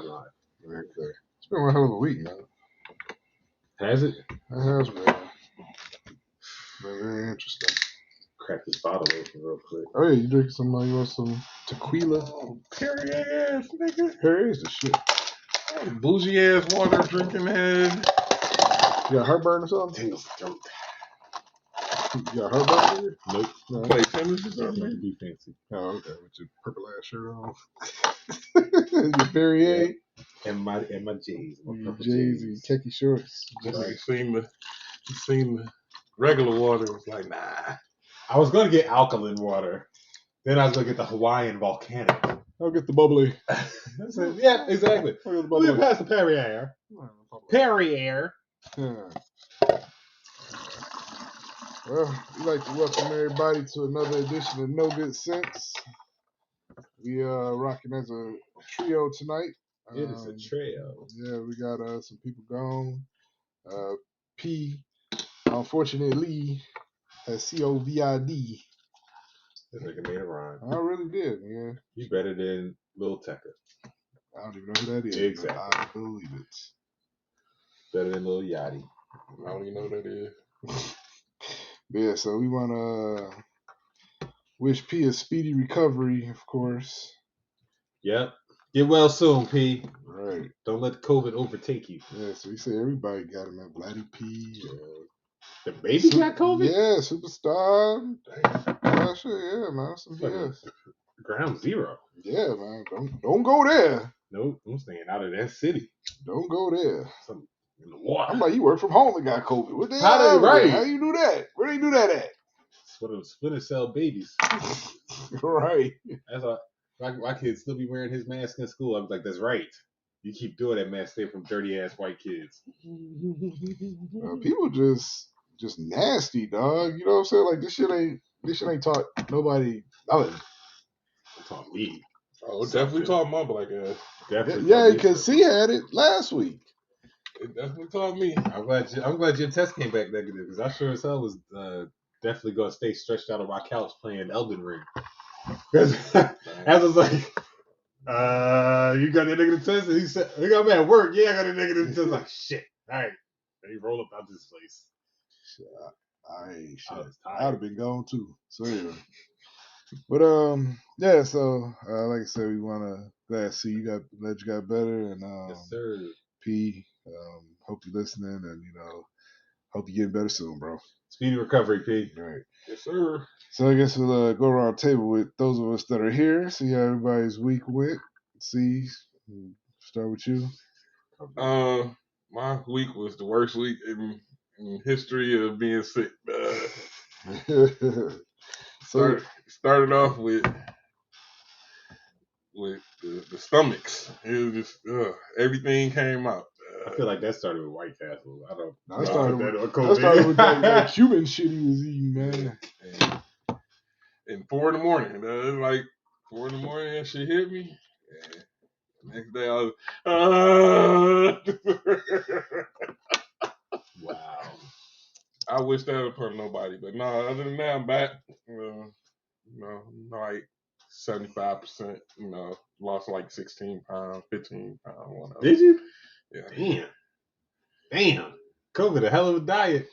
Why not? Okay. It's been one hell of a week, man. Has it? It has been very interesting. Crack this bottle open real quick. Oh yeah, you drinking some? You want some tequila? Oh, Perry ass nigga. Here is the shit. Bougie ass water drinking head. You got heartburn or something? Tingles the throat. You got heartburn? Nigga? Nope. No. Play tennis or Nothing to something. be fancy. Oh, okay. With your purple ass shirt on. Your Perrier. Yeah. And my J's. My Your purple J's and khaki shorts. Just Right. seen the regular water. It was like, nah. I was going to get alkaline water. Then I was going to get the Hawaiian volcanic. I'll get the bubbly. Yeah, exactly. I'll get the We'll bubbly. pass the Perrier. Perrier. Yeah. Well, we'd like to welcome everybody to another edition of No Good Sense. We rocking as a trio tonight. It is a trail. Yeah, we got some people gone. P, unfortunately, has COVID. This nigga made a rhyme. I really did, yeah. You better than Lil Tecca. I don't even know who that is. Exactly. But I believe it. Better than Lil Yachty. I don't even know what that is. Yeah, so we want to wish P a speedy recovery, of course. Yep. Get well soon, P. Right. Don't let COVID overtake you. Yeah, so we say everybody got him at Vladdy P. The baby got COVID? Yeah, Superstar. Oh, shit, yeah, man. Some BS. Ground zero. Yeah, man. Don't go there. Nope. I'm staying out of that city. Don't go there. Something in the water. I'm like, you work from home and got COVID. What the How hell? they right? How you do that? Where they do that at? It's one of those splinter cell babies. Right. That's why my kid still be wearing his mask in school. I was like, that's right. You keep doing that, man. Stay from dirty ass white kids. People just nasty, dog. You know what I'm saying? Like this shit ain't taught nobody nothing. It's on me. Oh, it definitely taught my black ass. Definitely. Yeah, because he had it last week. It definitely taught me. I'm glad your test came back negative because I sure as hell was definitely gonna stay stretched out on my couch playing Elden Ring. Because I was like, you got a negative test? And he said, you got me at work. Yeah, I got a negative test. Like, shit. All right. They roll up out this place. Shit. I I'd have been gone too. So anyway. But yeah, so like I said, we wanna glad to see you glad you got better and yes, sir. P, hope you're listening and hope you're getting better soon, bro. Speedy recovery, P. Right. Yes, sir. So I guess we'll go around the table with those of us that are here, see how everybody's week went. See, start with you. My week was the worst week in history of being sick. Started off with the stomachs. It was just everything came out. I feel like that started with White Castle. I don't. That started with COVID. that Cuban shit he was eating, man. And 4 in the morning. It was like 4 in the morning and shit hit me. And the next day I was Wow. I wish that upon nobody. But no, other than that, I'm back. Like 75%, lost like 16 pounds, 15 pounds, whatever. Did you? Yeah. Damn. COVID, a hell of a diet.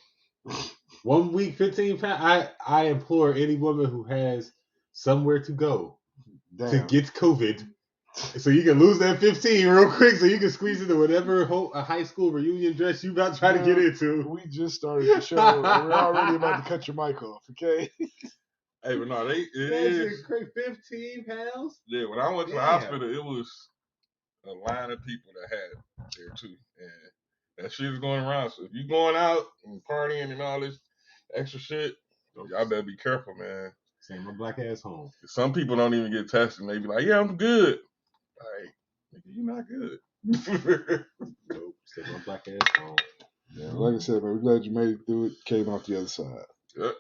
1 week, 15 pounds. I implore any woman who has somewhere to go to get COVID so you can lose that 15 real quick so you can squeeze into whatever a high school reunion dress you about to try to get into. We just started the show. We're already about to cut your mic off, okay? Hey, but no, it is 15 pounds? Yeah, when I went to the hospital, it was a line of people that had it there too. And that shit is going around. So if you're going out and partying and all this extra shit, y'all better be careful, man. Send my black ass home. Some people don't even get tested and they be like, yeah, I'm good. Like, nigga, you're not good. Nope, send my black ass home. Yeah, like I said, man, we're glad you made it through it. Came off the other side. Yep.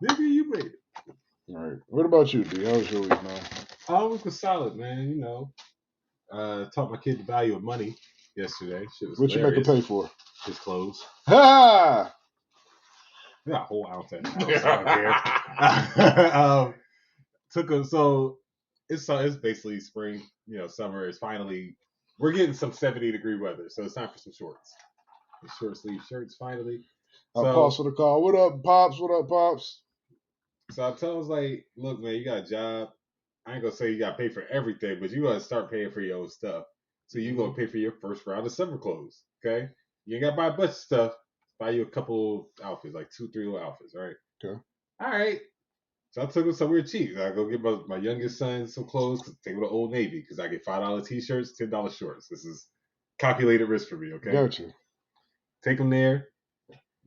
Nigga, you made it. All right. What about you, D? How was your week, man? Oh, it was solid, man. Taught my kid the value of money yesterday. Shit was what you make her pay for? His clothes. Ha! We got a whole ounce of out here. Took him. So it's basically spring. Summer is finally we're getting some 70-degree weather, so it's time for some shorts. The short sleeve shirts finally. I'll pause for the call. What up, Pops? What up, Pops? So I told him, like, look, man, you got a job. I ain't gonna say you gotta pay for everything, but you gotta start paying for your own stuff. So you gonna pay for your first round of summer clothes, okay? You ain't gotta buy a bunch of stuff. Buy you a couple outfits, like 2-3 little outfits, right? Okay. All right. So I took him somewhere cheap. I go get my youngest son some clothes, take him to Old Navy because I get $5 t-shirts, $10 shorts. This is calculated risk for me, okay? Gotcha. Take him there,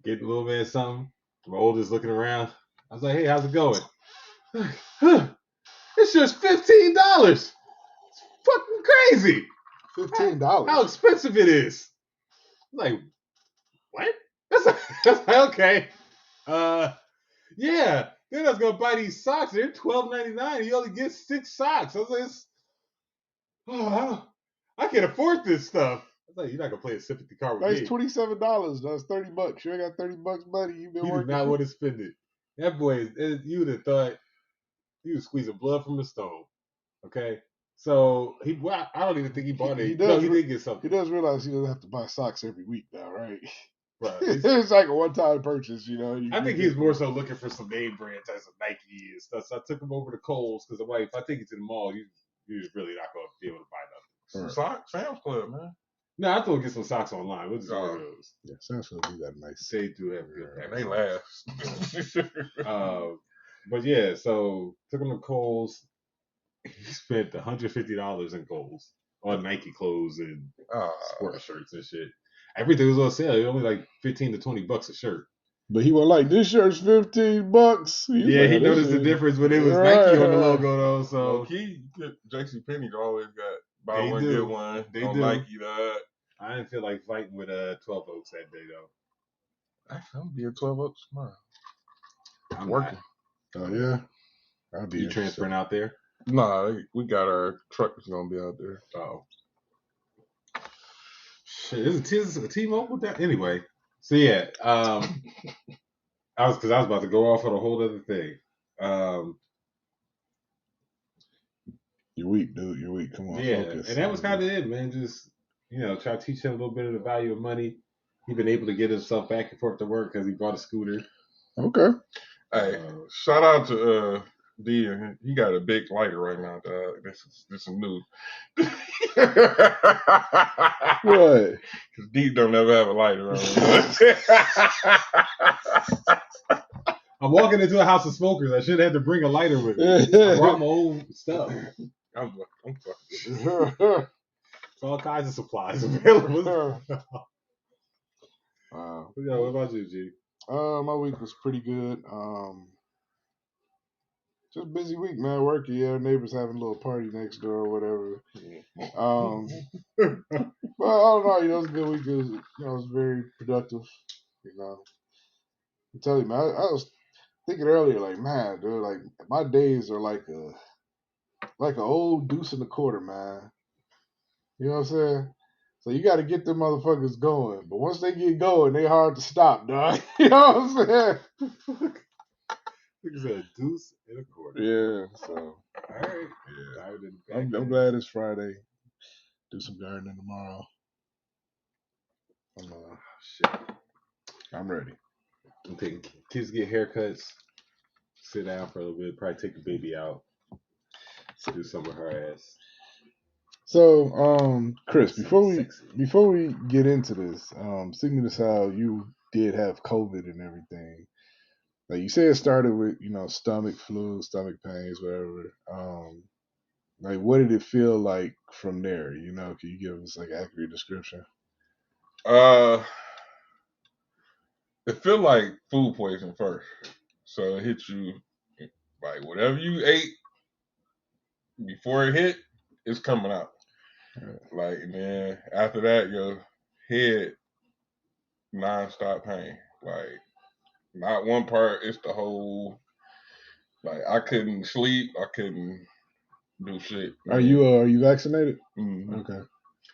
get the little man something. My oldest looking around. I was like, hey, how's it going? This shirt's $15. It's fucking crazy. $15. How expensive it is. I'm like, what? That's like, okay. Yeah. Then I was gonna buy these socks. They're $12.99. You only get 6 socks. I was like, I can't afford this stuff. I was like, you're not gonna play a sympathy card with me. That's $27. That's $30. You ain't got $30, buddy. You've been working. He did not want to spend it. That boy, you would have thought he was squeezing blood from a stone. Okay. So I don't even think he bought it. No, he did get something. He does realize he doesn't have to buy socks every week now, right? Right. It's like a one-time purchase, you know. I think he's more so looking for some name brand types of Nike and stuff. So I took him over to Kohl's because I'm like, if I take you to the mall, you're just really not going to be able to buy nothing. Some socks, Sam's Club, man. No, I thought we'll get some socks online. We'll just order those. Yeah, Sam's Club do that nice. They do have good and they last. But yeah, so took him to Kohl's. He spent $150 in Kohl's on Nike clothes and sport shirts and shit. Everything was on sale. It was only like $15 to $20 a shirt. But he was like, this shirt's $15. He noticed the difference when it was Nike on the logo though. So JCPenney's always got buy one get one. They do. Nike that. I didn't feel like fighting with 12 Oaks that day though. Actually, I'm gonna be at 12 Oaks tomorrow. I'm working. Oh yeah. I'll be transferring out there. Nah, we got our truck that's gonna be out there. Oh. Shit, is a T-Mobile down? Anyway, so yeah, I was about to go off on a whole other thing. You're weak, dude. You're weak. Come on, focus. And that was kind of it, man. Just try to teach him a little bit of the value of money. He's been able to get himself back and forth to work because he bought a scooter. Okay. Hey, shout out to D. He got a big lighter right now. This is new. What? Because D don't ever have a lighter on. I'm walking into a house of smokers. I should have had to bring a lighter with me. I brought my own stuff. I'm fucking. There's all kinds of supplies available. Wow. What about you, G? My week was pretty good. Just busy week, man. Working, yeah. Neighbors having a little party next door or whatever. But all in all, it was a good week. It was very productive. I'm telling you, man. I was thinking earlier, like, man, dude, like my days are like an old deuce and a quarter, man. You know what I'm saying? So you got to get them motherfuckers going. But once they get going, they hard to stop, dog. You know what I'm saying? It's a deuce and a quarter. Yeah. So. All right. Yeah. I'm glad it's Friday. Do some gardening tomorrow. Shit. I'm ready. I'm taking kids get haircuts. Sit down for a little bit. Probably take the baby out. Do some of her ass. So, Chris, before we get into this, speaking of how you did have COVID and everything, like you said, it started with stomach flu, stomach pains, whatever. Like, what did it feel like from there? Can you give us like an accurate description? It felt like food poisoning first, so it hit you like whatever you ate before it hit, it's coming out. Like, and then after that, your head non-stop pain. Like, not one part, it's the whole. Like, I couldn't sleep. I couldn't do shit. Are you vaccinated? Mm-hmm. Okay.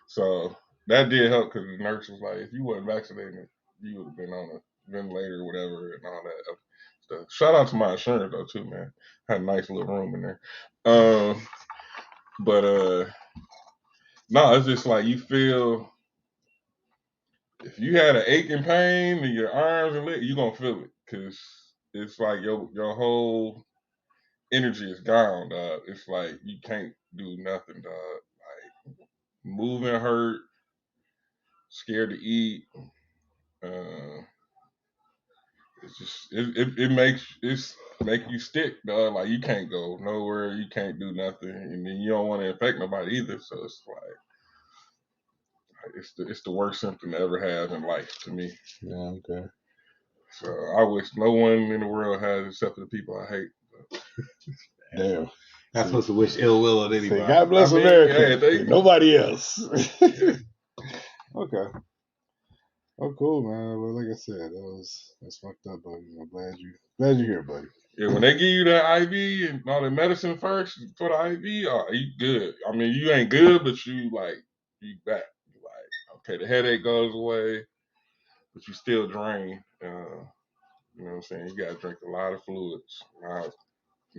So that did help because the nurse was like, if you wasn't vaccinated, you would have been on a ventilator or whatever and all that stuff. Shout out to my insurance though too, man. Had a nice little room in there. But No, it's just like you feel. If you had an aching pain in your arms and legs, you gonna feel it because it's like your whole energy is gone, dog. It's like you can't do nothing, dog. Like moving hurt, scared to eat. It's just it make you stick, dog. Like you can't go nowhere, you can't do nothing, and then you don't want to infect nobody either. So it's like it's the worst symptom to ever have in life to me. Yeah, okay. So I wish no one in the world has except for the people I hate. Damn. Not supposed to wish ill will on anybody. God bless America. Yeah, nobody else. Okay. Oh, cool, man. Well, like I said, that's fucked up, but I'm glad you're here, buddy. Yeah, when they give you that IV and all the medicine first for the IV, you good. I mean, you ain't good, but you back. You like, okay, the headache goes away, but you still drain. You know what I'm saying? You gotta drink a lot of fluids. I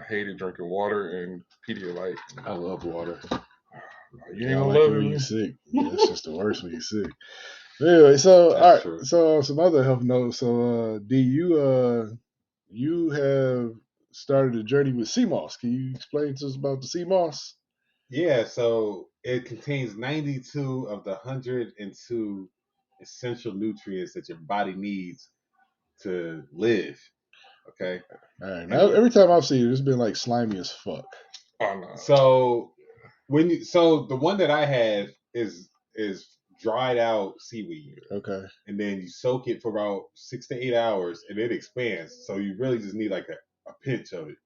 hated drinking water and Pedialyte. I love water. You ain't gonna love it when you're sick. That's just the worst when you're sick. Anyway, so That's all right, true. so some other health notes. So, D, you have started a journey with sea moss. Can you explain to us about the sea moss? Yeah, so it contains 92 of the 102 essential nutrients that your body needs to live. Okay. All right. Now, every time I've seen it, it's been like slimy as fuck. Oh no. So the one that I have is dried out seaweed. Okay. And then you soak it for about 6 to 8 hours, and it expands. So you really just need like a pinch of it.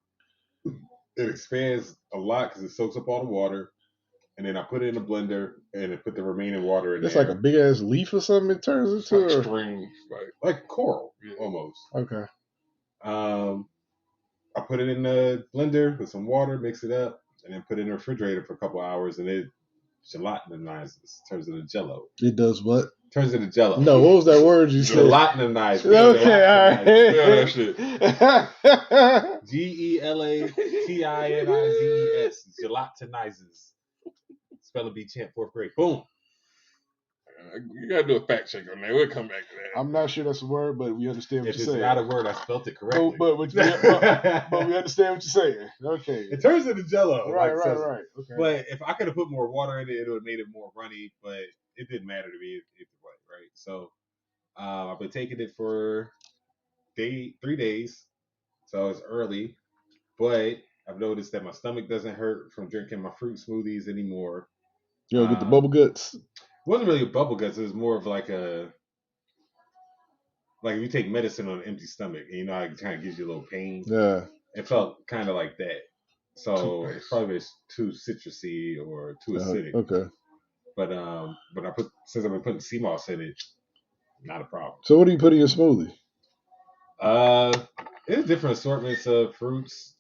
It expands a lot because it soaks up all the water. And then I put it in a blender and then put the remaining water in it's there. It's like a big ass leaf or something. It turns into like string, like coral, almost. Okay. I put it in the blender with some water, mix it up, and then put it in the refrigerator for a couple hours, and it gelatinizes, turns into Jello. It does what? Turns into Jello. No, what was that word you said? Gelatinizes. Okay, all right. Yeah, that shit. Gelatinizes. Gelatinizes. Spelling bee champ, 4th grade. Boom. You gotta do a fact check on that. We'll come back to that. I'm not sure that's a word, but we understand what you're saying. If it's not a word, I spelled it correctly. But we understand what you're saying. Okay. It turns into Jello. Right. Okay. But if I could have put more water in it, it would have made it more runny. But it didn't matter to me either way, right? So I've been taking it for 3 days. So it's early, but I've noticed that my stomach doesn't hurt from drinking my fruit smoothies anymore. You know, get the bubble guts. It wasn't really a bubble guts. It was more of like if you take medicine on an empty stomach, and you know how it kind of gives you a little pain. Yeah. It felt kind of like that. So it's probably too citrusy or too acidic. Okay. But since I've been putting sea moss in it, not a problem. So what do you put in your smoothie? There's different assortments of fruits.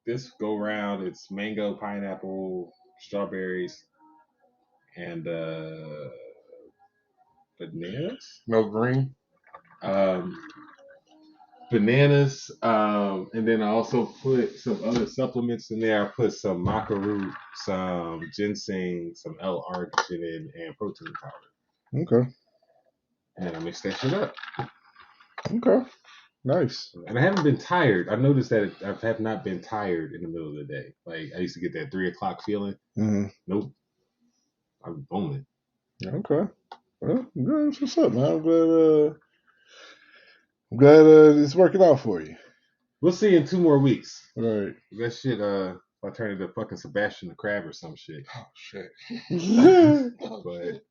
This go round, it's mango, pineapple, strawberries, and bananas. No green. Bananas, and then I also put some other supplements in there. I put some maca root, some ginseng, some L-arginine, and protein powder. Okay. And I mix that shit up. Okay. Nice. And I haven't been tired. I noticed that I have not been tired in the middle of the day. Like I used to get that 3 o'clock feeling. Mm-hmm. Nope. I'm booming. Okay. Well, that's what's up, man. I'm glad it's working out for you. We'll see in 2 more weeks. Right. That shit, if I turn into fucking Sebastian the Crab or some shit. Oh, shit. But,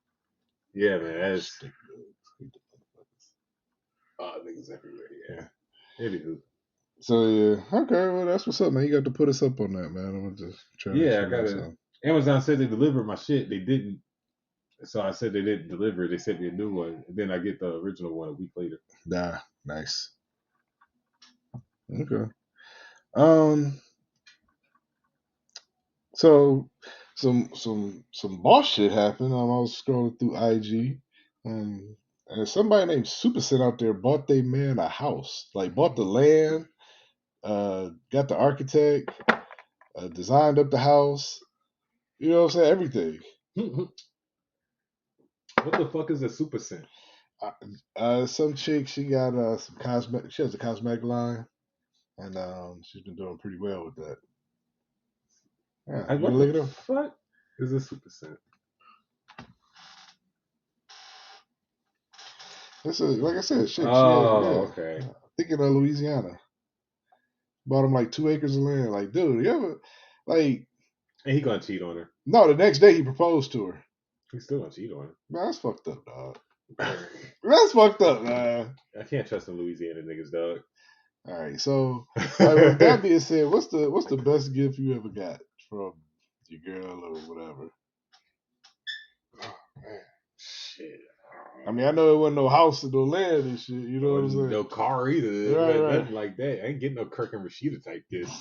yeah, man, that's... niggas everywhere, yeah. Anywho. So, yeah. Okay, well, that's what's up, man. You got to put us up on that, man. I'm just trying I got to... Amazon said they delivered my shit. They didn't. So I said they didn't deliver. They sent me a new one. And then I get the original one a week later. Nah, nice. Okay. So some boss shit happened. I was scrolling through IG. And somebody named Supercent out there bought their man a house. Like bought the land, got the architect, designed up the house, You know what I'm saying? Everything. What the fuck is a super scent? Some chick, she got some cosmetic. She has a cosmetic line, and she's been doing pretty well with that. Yeah, you What look the at her? fuck is a super scent? This is like I said, shit. Okay. Thinking of Louisiana. Bought him like 2 acres of land. Like, dude, you ever like? And he gonna cheat on her. No, the next day he proposed to her. He's still gonna cheat on her. Man, that's fucked up, dog. That's fucked up, man. I can't trust them Louisiana niggas, dog. All right, so with that being said, what's the best gift you ever got from your girl or whatever? Oh, man. Shit. I mean, I know it wasn't no house or no land and shit. You know what I'm saying? No car either. Right. Nothing like that. I ain't getting no Kirk and Rashida type gift.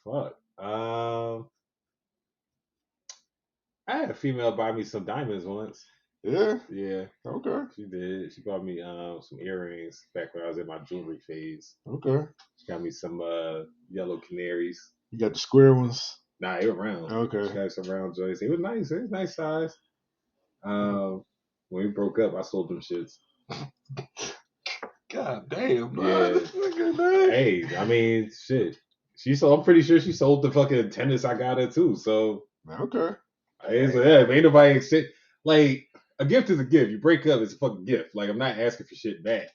Fuck. I had a female buy me some diamonds once. Yeah. Yeah. Okay. She did. She bought me some earrings back when I was in my jewelry phase. Okay. She got me some yellow canaries. You got the square ones? Nah, they were round. Okay. She got some round joints. It was nice. It was nice size. When we broke up, I sold them shits. God damn, man. Yeah. Hey, I mean, shit. I'm pretty sure she sold the fucking tennis I got her too. So okay. Ain't nobody accept. Like, a gift is a gift. You break up, it's a fucking gift. Like, I'm not asking for shit back,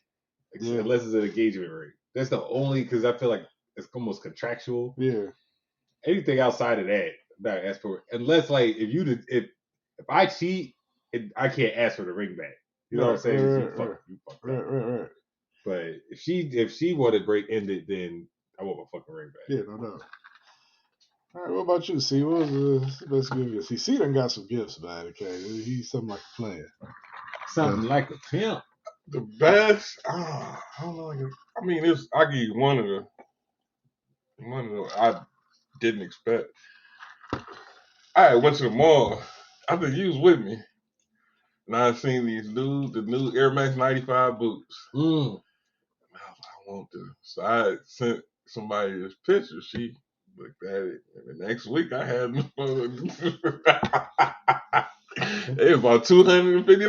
unless it's an engagement ring. That's the only, because I feel like it's almost contractual. Yeah. Anything outside of that, I'm not asking for it. Unless, like, if I cheat, I can't ask for the ring back. You know what I'm saying? You fucked up. Right. But if she wanted to break ended, then I want my fucking ring back. Yeah, no doubt. All right, what about you, C? What was the best gift? C done got some gifts, man. Okay, he's something like a player. Something like a pimp. The best? I don't know. I mean, I give you one of the I didn't expect. I went to the mall. I think you was with me. And I seen the new Air Max 95 boots. And I was like, I want this. So I sent somebody this picture. She looked at it. And the next week I had them. It was about $250.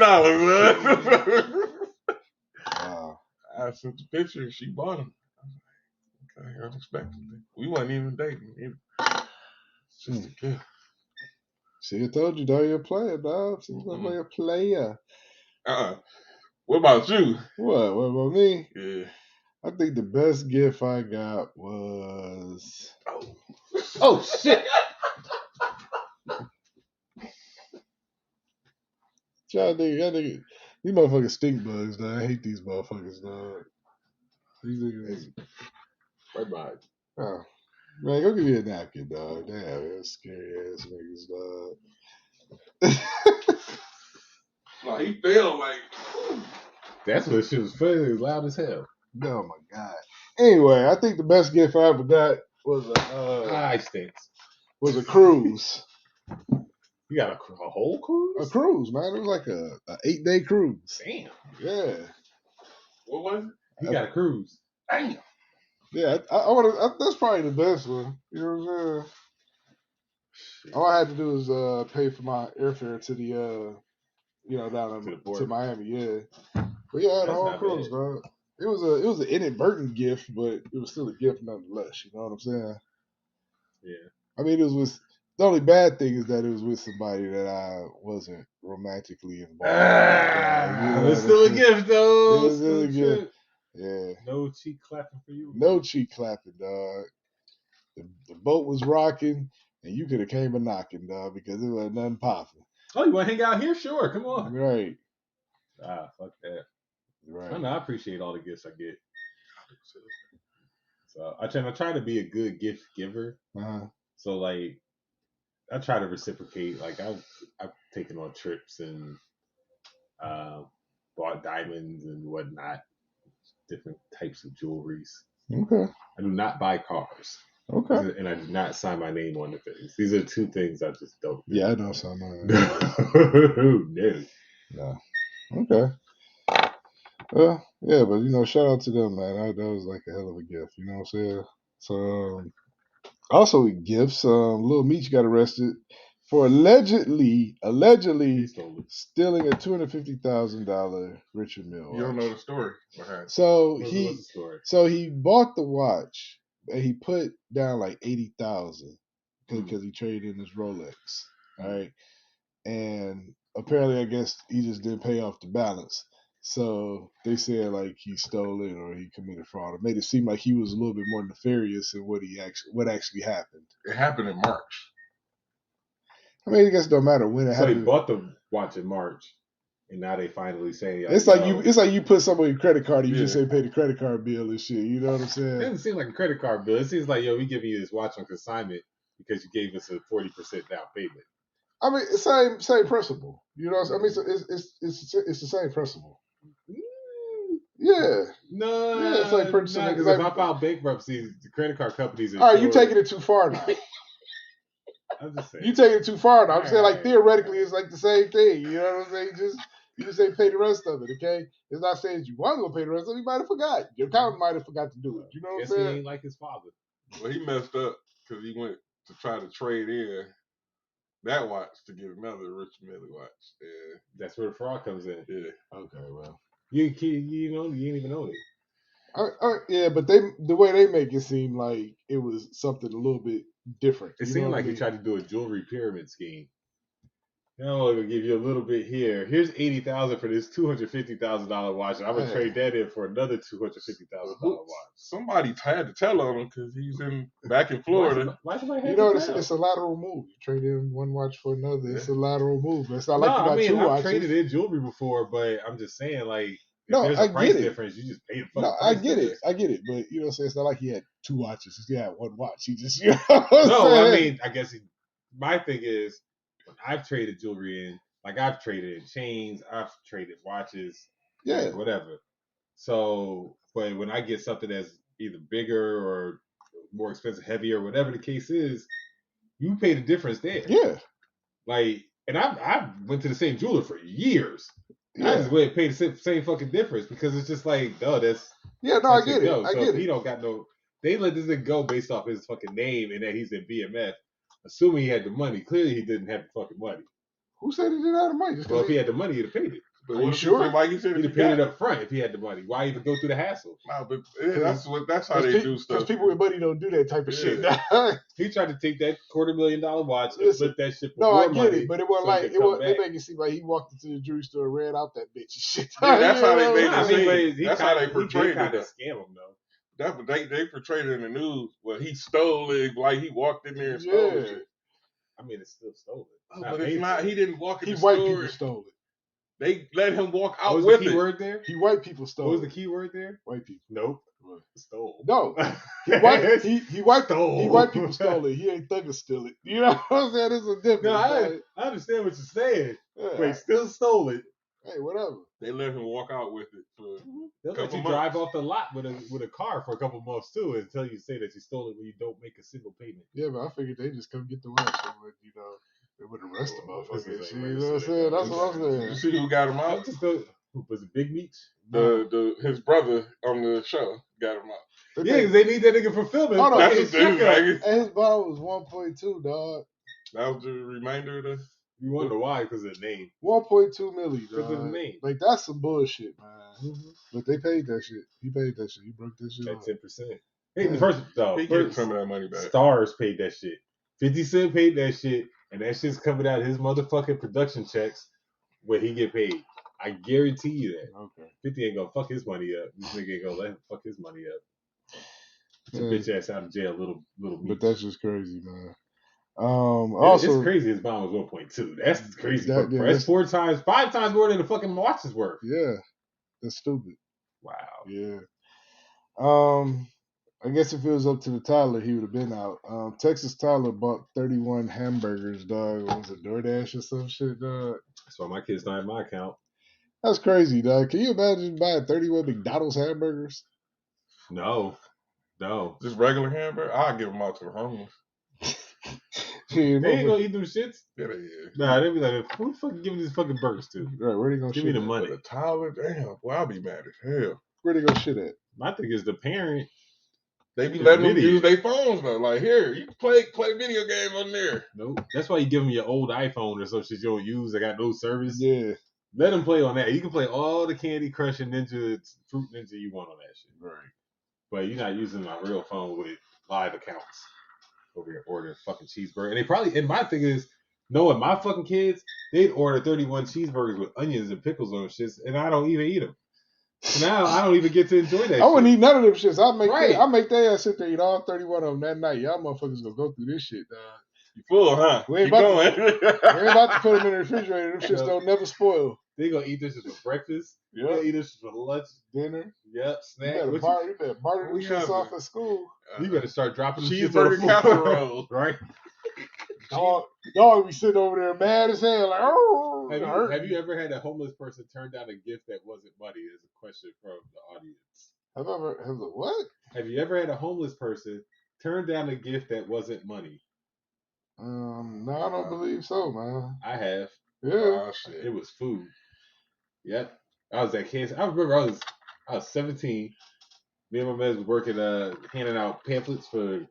Wow. I sent the picture and she bought them. I was like, okay, unexpectedly. We wasn't even dating either. It's just a gift. See, I told you, dog, you're a player, dog. She's like a player. What about you? What about me? Yeah. I think the best gift I got was. Oh shit! These motherfuckers stink bugs, dog. I hate these motherfuckers, dog. These niggas. Bye. Oh. Man, go give me a napkin, dog. Damn, that's scary ass niggas, dog. No, he felt like. That's what she was feeling. It was loud as hell. Oh my god. Anyway, I think the best gift I ever got was a cruise. You got a whole cruise? A cruise, man. It was like a 8-day cruise. Damn. Yeah. What was it? You got a cruise. Damn. Yeah, I want to. That's probably the best one. You know what I'm saying? All I had to do was pay for my airfare to the down to Miami. Yeah, but yeah, I had a whole cruise, dog. It was an inadvertent gift, but it was still a gift nonetheless. You know what I'm saying? Yeah. I mean, it was with. The only bad thing is that it was with somebody that I wasn't romantically involved. It's still a gift, though. It was still a gift. Yeah. No cheek clapping for you. No cheek clapping, dog. The boat was rocking, and you could have came a knocking, dog, because there wasn't nothing popping. Oh, you want to hang out here? Sure, come on. Right. Fuck that. Right. I appreciate all the gifts I get. So I try to be a good gift giver. So like, I try to reciprocate. Like I've taken on trips and bought diamonds and whatnot, different types of jewelries. Okay. I do not buy cars. Okay. And I do not sign my name on the things. These are two things I just don't do. Yeah, I don't sign my name. No. Okay. Well, yeah, but shout out to them, man. That was like a hell of a gift. You know what I'm saying? So, Also with gifts, Lil Meech got arrested for allegedly stealing a $250,000 Richard Mille watch. You don't know the story behind it. So What's he the story? so he bought the watch and he put down like 80,000 because he traded in his Rolex. All right, and apparently I guess he just didn't pay off the balance. So they said like he stole it or he committed fraud. It made it seem like he was a little bit more nefarious in what actually happened. It happened in March. I mean, I guess it don't matter when it So happened. he bought the watch in March, and now they finally say It's like you put somebody your credit card, and you just say pay the credit card bill and shit. You know what I'm saying? It doesn't seem like a credit card bill. It seems like, yo, we giving you this watch on consignment because you gave us a 40% down payment. I mean, same principle. You know what I'm saying? I mean, it's the same principle. Yeah. No, Yeah, it's like purchasing. because if I file bankruptcy, the credit card companies. All right, you taking it too far now. I'm just saying. You taking it too far now. I'm saying like theoretically, it's like the same thing. You know what I'm saying? You just say pay the rest of it. Okay, it's not saying that you want to go pay the rest of it. You might have forgot. Your accountant might have forgot to do it. You know what I'm saying? He ain't like his father. Well, he messed up because he went to try to trade in that watch to get another Richard Mille watch. Yeah. That's where the fraud comes in. Yeah. Okay, well, you ain't even own it. Yeah, but the way they make it seem like it was something a little bit different. It seemed like he tried to do a jewelry pyramid scheme. I'm gonna give you a little bit here. Here's $80,000 for this $250,000 watch. I'm gonna trade that in for another $250,000 watch. Somebody had to tell on him because he's back in Florida. Why somebody you know, it's a lateral move. You trade in one watch for another. Yeah. It's a lateral move. It's not like you got two watches. I've traded in jewelry before, but I'm just saying, like, there's a price difference. You just pay the fucking price. I get it. But you know what I'm saying? It's not like he had two watches. He had one watch. He just, I mean, I guess my thing is, when I've traded jewelry in, like I've traded in chains, I've traded watches, whatever. So, but when I get something that's either bigger or more expensive, heavier, whatever the case is, you pay the difference there. Yeah. Like, and I went to the same jeweler for years. Yeah. I just went and paid the same fucking difference because it's just like, that's. Yeah, no, I get it. I get it. He don't got no. They let this thing go based off his fucking name and that he's in BMF. Assuming he had the money. Clearly, he didn't have the fucking money. Who said he didn't have the money? Well, if he had the money, he'd have paid it. But are you sure? Like you said, he'd have paid it up front if he had the money. Why even go through the hassle? Nah, but that's how they do stuff. Because people with money don't do that type of shit. He tried to take that $250,000 watch and flip that shit for more money. No, I get it, but it wasn't like they make it seem like he walked into the jewelry store and ran out that bitch and shit. Yeah, that's how they made it seem. That's how they portrayed it. Scam him though. That's what they portrayed it in the news. Well, he stole it, like he walked in there and stole it. I mean, it's still stolen. But it's not. He didn't walk in the store. White people stole it. They let him walk out with it. What was the key word there? White people stole it. What was the key word there? White people. Nope. Stole. No. White people stole it. He ain't thuggers steal it. You know what I'm saying? There's a difference. No, I understand what you're saying. Yeah. But he still stole it. Hey, whatever. They let him walk out with it for They'll let you drive off the lot with a car for a couple months too until you say that you stole it when you don't make a single payment. Yeah, but I figured they just come get the watch and they would arrest the motherfucker. You know what I'm saying? That's what I'm saying. You see who got him out? Was it Big Meech? His brother on the show got him out. Yeah, because they need that nigga for filming. Oh, no, that's what they was. And his bond was 1.2, dog. That was the remainder of the. You wonder why? Because of the name. 1.2 million, dog. Because of the name. Like, that's some bullshit, man. Mm-hmm. But they paid that shit. He paid that shit. He broke that shit. That 10%. Hey, first, he get some of that money back. Stars paid that shit. 50 Cent paid that shit, and that shit's coming out of his motherfucking production checks where he get paid. I guarantee you that. Okay. 50 ain't gonna fuck his money up. This nigga ain't gonna let him fuck his money up. Get your bitch ass out of jail, little. But that's just crazy, man. Also, it's crazy. His bond was 1.2. That's crazy. That's 5 times more than the fucking watch is worth. Yeah, that's stupid. Wow. Yeah. I guess if it was up to the Tyler, he would have been out. Texas Tyler bought 31 hamburgers, dog. Was it DoorDash or some shit, dog? That's why my kids don't have my account. That's crazy, dog. Can you imagine buying 31 McDonald's hamburgers? No. Just regular hamburger? I'll give them out to the homeless. They ain't gonna eat them shits. Yeah, they is. Nah, they be like, who the fuck giving these fucking burgers to? Right, where they gonna give me the money? The Tyler, damn. Well, I'll be mad as hell. Where they gonna shit at? My thing is the parent They be letting them use their phones though. Like, here, you can play video game on there. Nope. That's why you give them your old iPhone or some shit you don't use. They got no service. Yeah. Let them play on that. You can play all the Candy Crush and Fruit Ninja you want on that shit. Right. But you're not using my real phone with live accounts over here ordering fucking cheeseburger. And they probably, and my thing is, knowing my fucking kids, they'd order 31 cheeseburgers with onions and pickles on shits, and I don't even eat them. So now I don't even get to enjoy that. I wouldn't eat none of them shits. I make their ass sit there and eat all 31 of them that night. Y'all motherfuckers gonna go through this shit, dog. You full, huh? We ain't about to put them in the refrigerator. Them shits don't never spoil. They gonna eat this for breakfast. Yeah. They eat this for lunch, dinner. Yep, snack. You better barter them shits off at school. You better start dropping cheeseburger casserole, right? Dog be sitting over there mad as hell. Like, oh. Have you ever had a homeless person turn down a gift that wasn't money? Is a question from the audience. What? Have you ever had a homeless person turn down a gift that wasn't money? No, I don't believe so, man. I have. Yeah. Oh, shit. It was food. Yep. I was at Kansas. I remember I was 17. Me and my man was working, handing out pamphlets for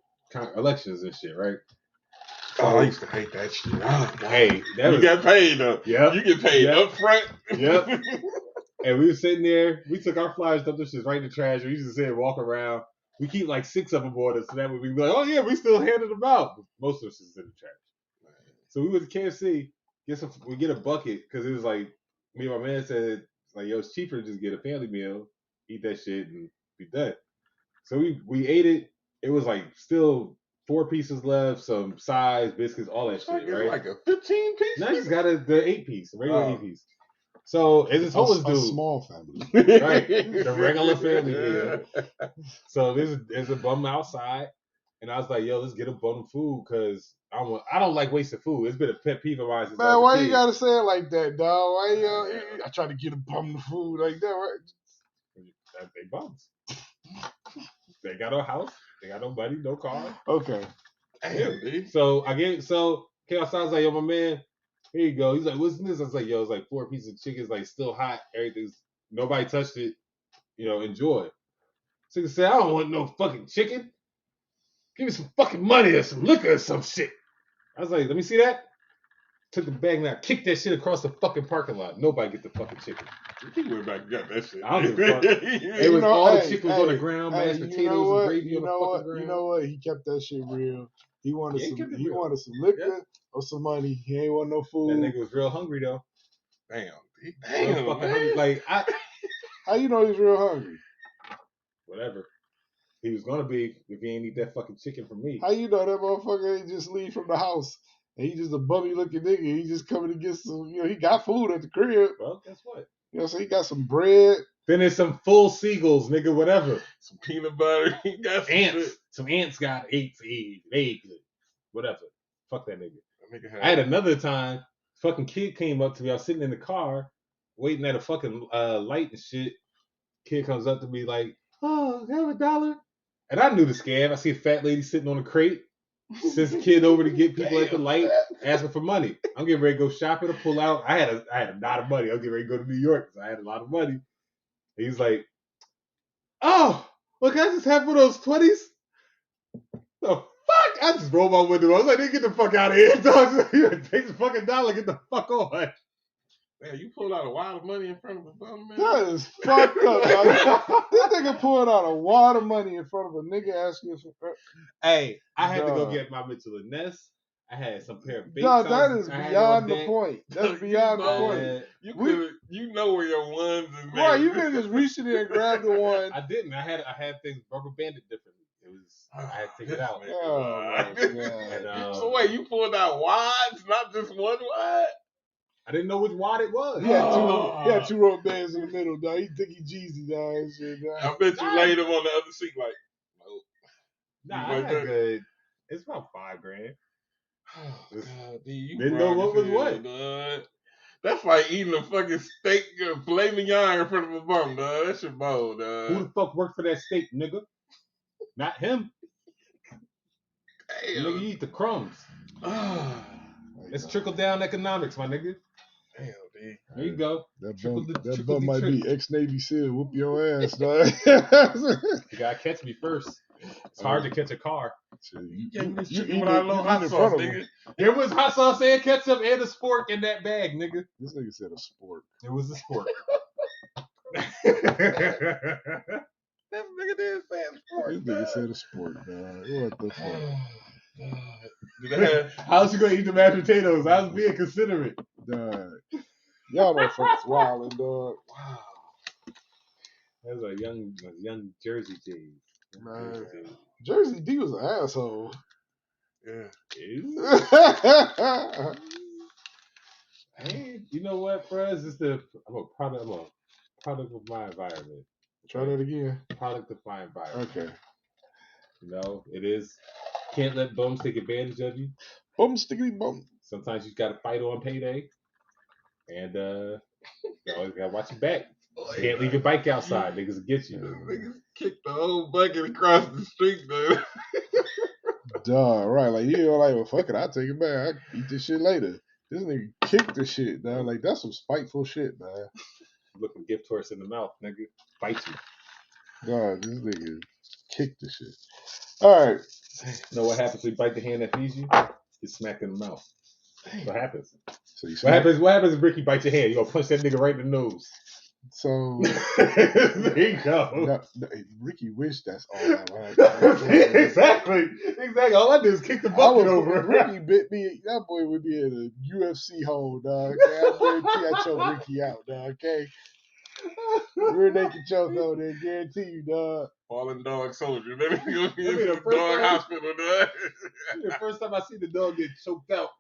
elections and shit, right? Oh, I used to hate that shit. Hey, you got paid though. Yeah, you get paid up front. Yep. And we were sitting there. We took our flyers, dumped those shit right in the trash. We used to sit and walk around. We keep like 6 of them on us, so that would be like, oh yeah, we still handing them out. But most of us is in the trash. So we went to KFC. We get a bucket because it was like me and my man said, like, yo, it's cheaper to just get a family meal, eat that shit, and be done. So we ate it. It was like still 4 pieces left, some sides, biscuits, all that shit, right? Like a 15 piece? No, he's got the 8 piece, the regular 8 piece. So it's this homeless dude. A small family. Right. The regular family meal. So there's a bum outside, and I was like, yo, let's get a bum of food, because I don't like wasting food. It's been a pet peeve of mine since Man, why you gotta say it like that, dog? Why I try to get a bum of food like that, right? They bums. They got no house. They got no money, no car. Okay. Damn, so came outside. I was like, yo, my man, here you go. He's like, what's this? I was like, yo, it's like 4 pieces of chicken. It's like still hot. Everything's, nobody touched it. Enjoy. So he said, I don't want no fucking chicken. Give me some fucking money or some liquor or some shit. I was like, let me see that. Took the bag and I kicked that shit across the fucking parking lot. Nobody get the fucking chicken. He went back and got that shit. I don't give a fuck. It was all the chicken was on the ground, mashed potatoes and gravy on the fucking ground. You know what? He kept that shit real. He wanted some liquor or some money. He ain't want no food. That nigga was real hungry though. Damn, fucking hungry. Like how you know he's real hungry? Whatever. He was gonna be if he ain't eat that fucking chicken from me. How you know that motherfucker ain't just leave from the house and he just a bummy looking nigga? He just coming to get some. He got food at the crib. Well, guess what? So he got some bread. Then there's some full seagulls, nigga. Whatever. Some peanut butter. He got some ants. Shit. Some ants got ate to eat. They ate good. Whatever. Fuck that nigga. I had another time. Fucking kid came up to me. I was sitting in the car waiting at a fucking light and shit. Kid comes up to me like, oh, have $1. And I knew the scam. I see a fat lady sitting on a crate. Sends the kid over to get people at the light, asking for money. I'm getting ready to go shopping to pull out. I had a lot of money. I'm getting ready to go to New York because I had a lot of money. And he's like, oh, well, can I just have one of those 20s? The fuck? I just rolled my window. I was like, they get the fuck out of here, dog. Take the fucking $1, get the fuck on. Man, you pulled out a wad of money in front of a bum, man. That is fucked up, dog. This nigga pulled out a wad of money in front of a nigga asking for. Hey, I had to go get my Mitchell & Ness. I had some pair of baits. No, that is beyond the point. That's beyond the point. You know where your ones is. Right, you can just reach in there and grab the one. I didn't. I had things rubber banded differently. I had to take it out. Oh, and, so wait, you pulled out wads, not just one wad? I didn't know which wad it was. He had two rubber bands in the middle, dog. He think he Jeezy, dog. And shit, dog. I bet you laid him on the other seat like, nope. Nah, I had good. It's about $5,000. Oh, God, dude, didn't know what was what. Dog. That's like eating a fucking steak, filet mignon in front of a bum, dog. That shit bold, dog. Who the fuck worked for that steak, nigga? Not him. Damn. Nigga, you eat the crumbs. It's trickle down economics, my nigga. Damn, dude. There you go. That bum might be ex-Navy SEAL. Whoop your ass, dog. You gotta catch me first. It's hard to catch a car. You eat eat it without no hot in sauce, front of nigga. him. There was hot sauce and ketchup and a spork in that bag, nigga. This nigga said a sport. It was a spork. That nigga did say sport. This nigga said a sport, dog. What the fuck? How's you gonna eat the mashed potatoes? I was being considerate. Dog. Y'all motherfuckers wildin', dog. Wow. That was a young Jersey Jays. Man. Jersey D was an asshole. Yeah. Hey, you know what, Prez? I'm a product of my environment. Try that again. Product of my environment. Okay. You know, it is. Can't let bums take advantage of you. Bum stickity bum. Sometimes you got to fight on payday, and you always got to watch your back. Can't leave your bike outside. Niggas will get you. Niggas kicked the whole bucket across the street, man. Dog, right. Like, you know, like, well, fuck it. I'll take it back. I eat this shit later. This nigga kicked the shit, dog. Like, that's some spiteful shit, man. Looking gift horse in the mouth, nigga. Bite you. Dog, this nigga kicked the shit. All right. You know what happens when you bite the hand that feeds you? Get smacked in the mouth. What happens? So you What happens if Ricky bites your hand? You gonna punch that nigga right in the nose. So there you go. Ricky wish that's all I like. Exactly. All I do is kick the bucket over. Ricky bit me. That boy would be in a UFC hole, dog. Okay? I guarantee I choke Ricky out, dog. Okay. Rear naked choke over there, guarantee you, dog. Fallen dog soldier. Let me go That'd be to the the first dog time- hospital, dog. The first time I see the dog get choked out.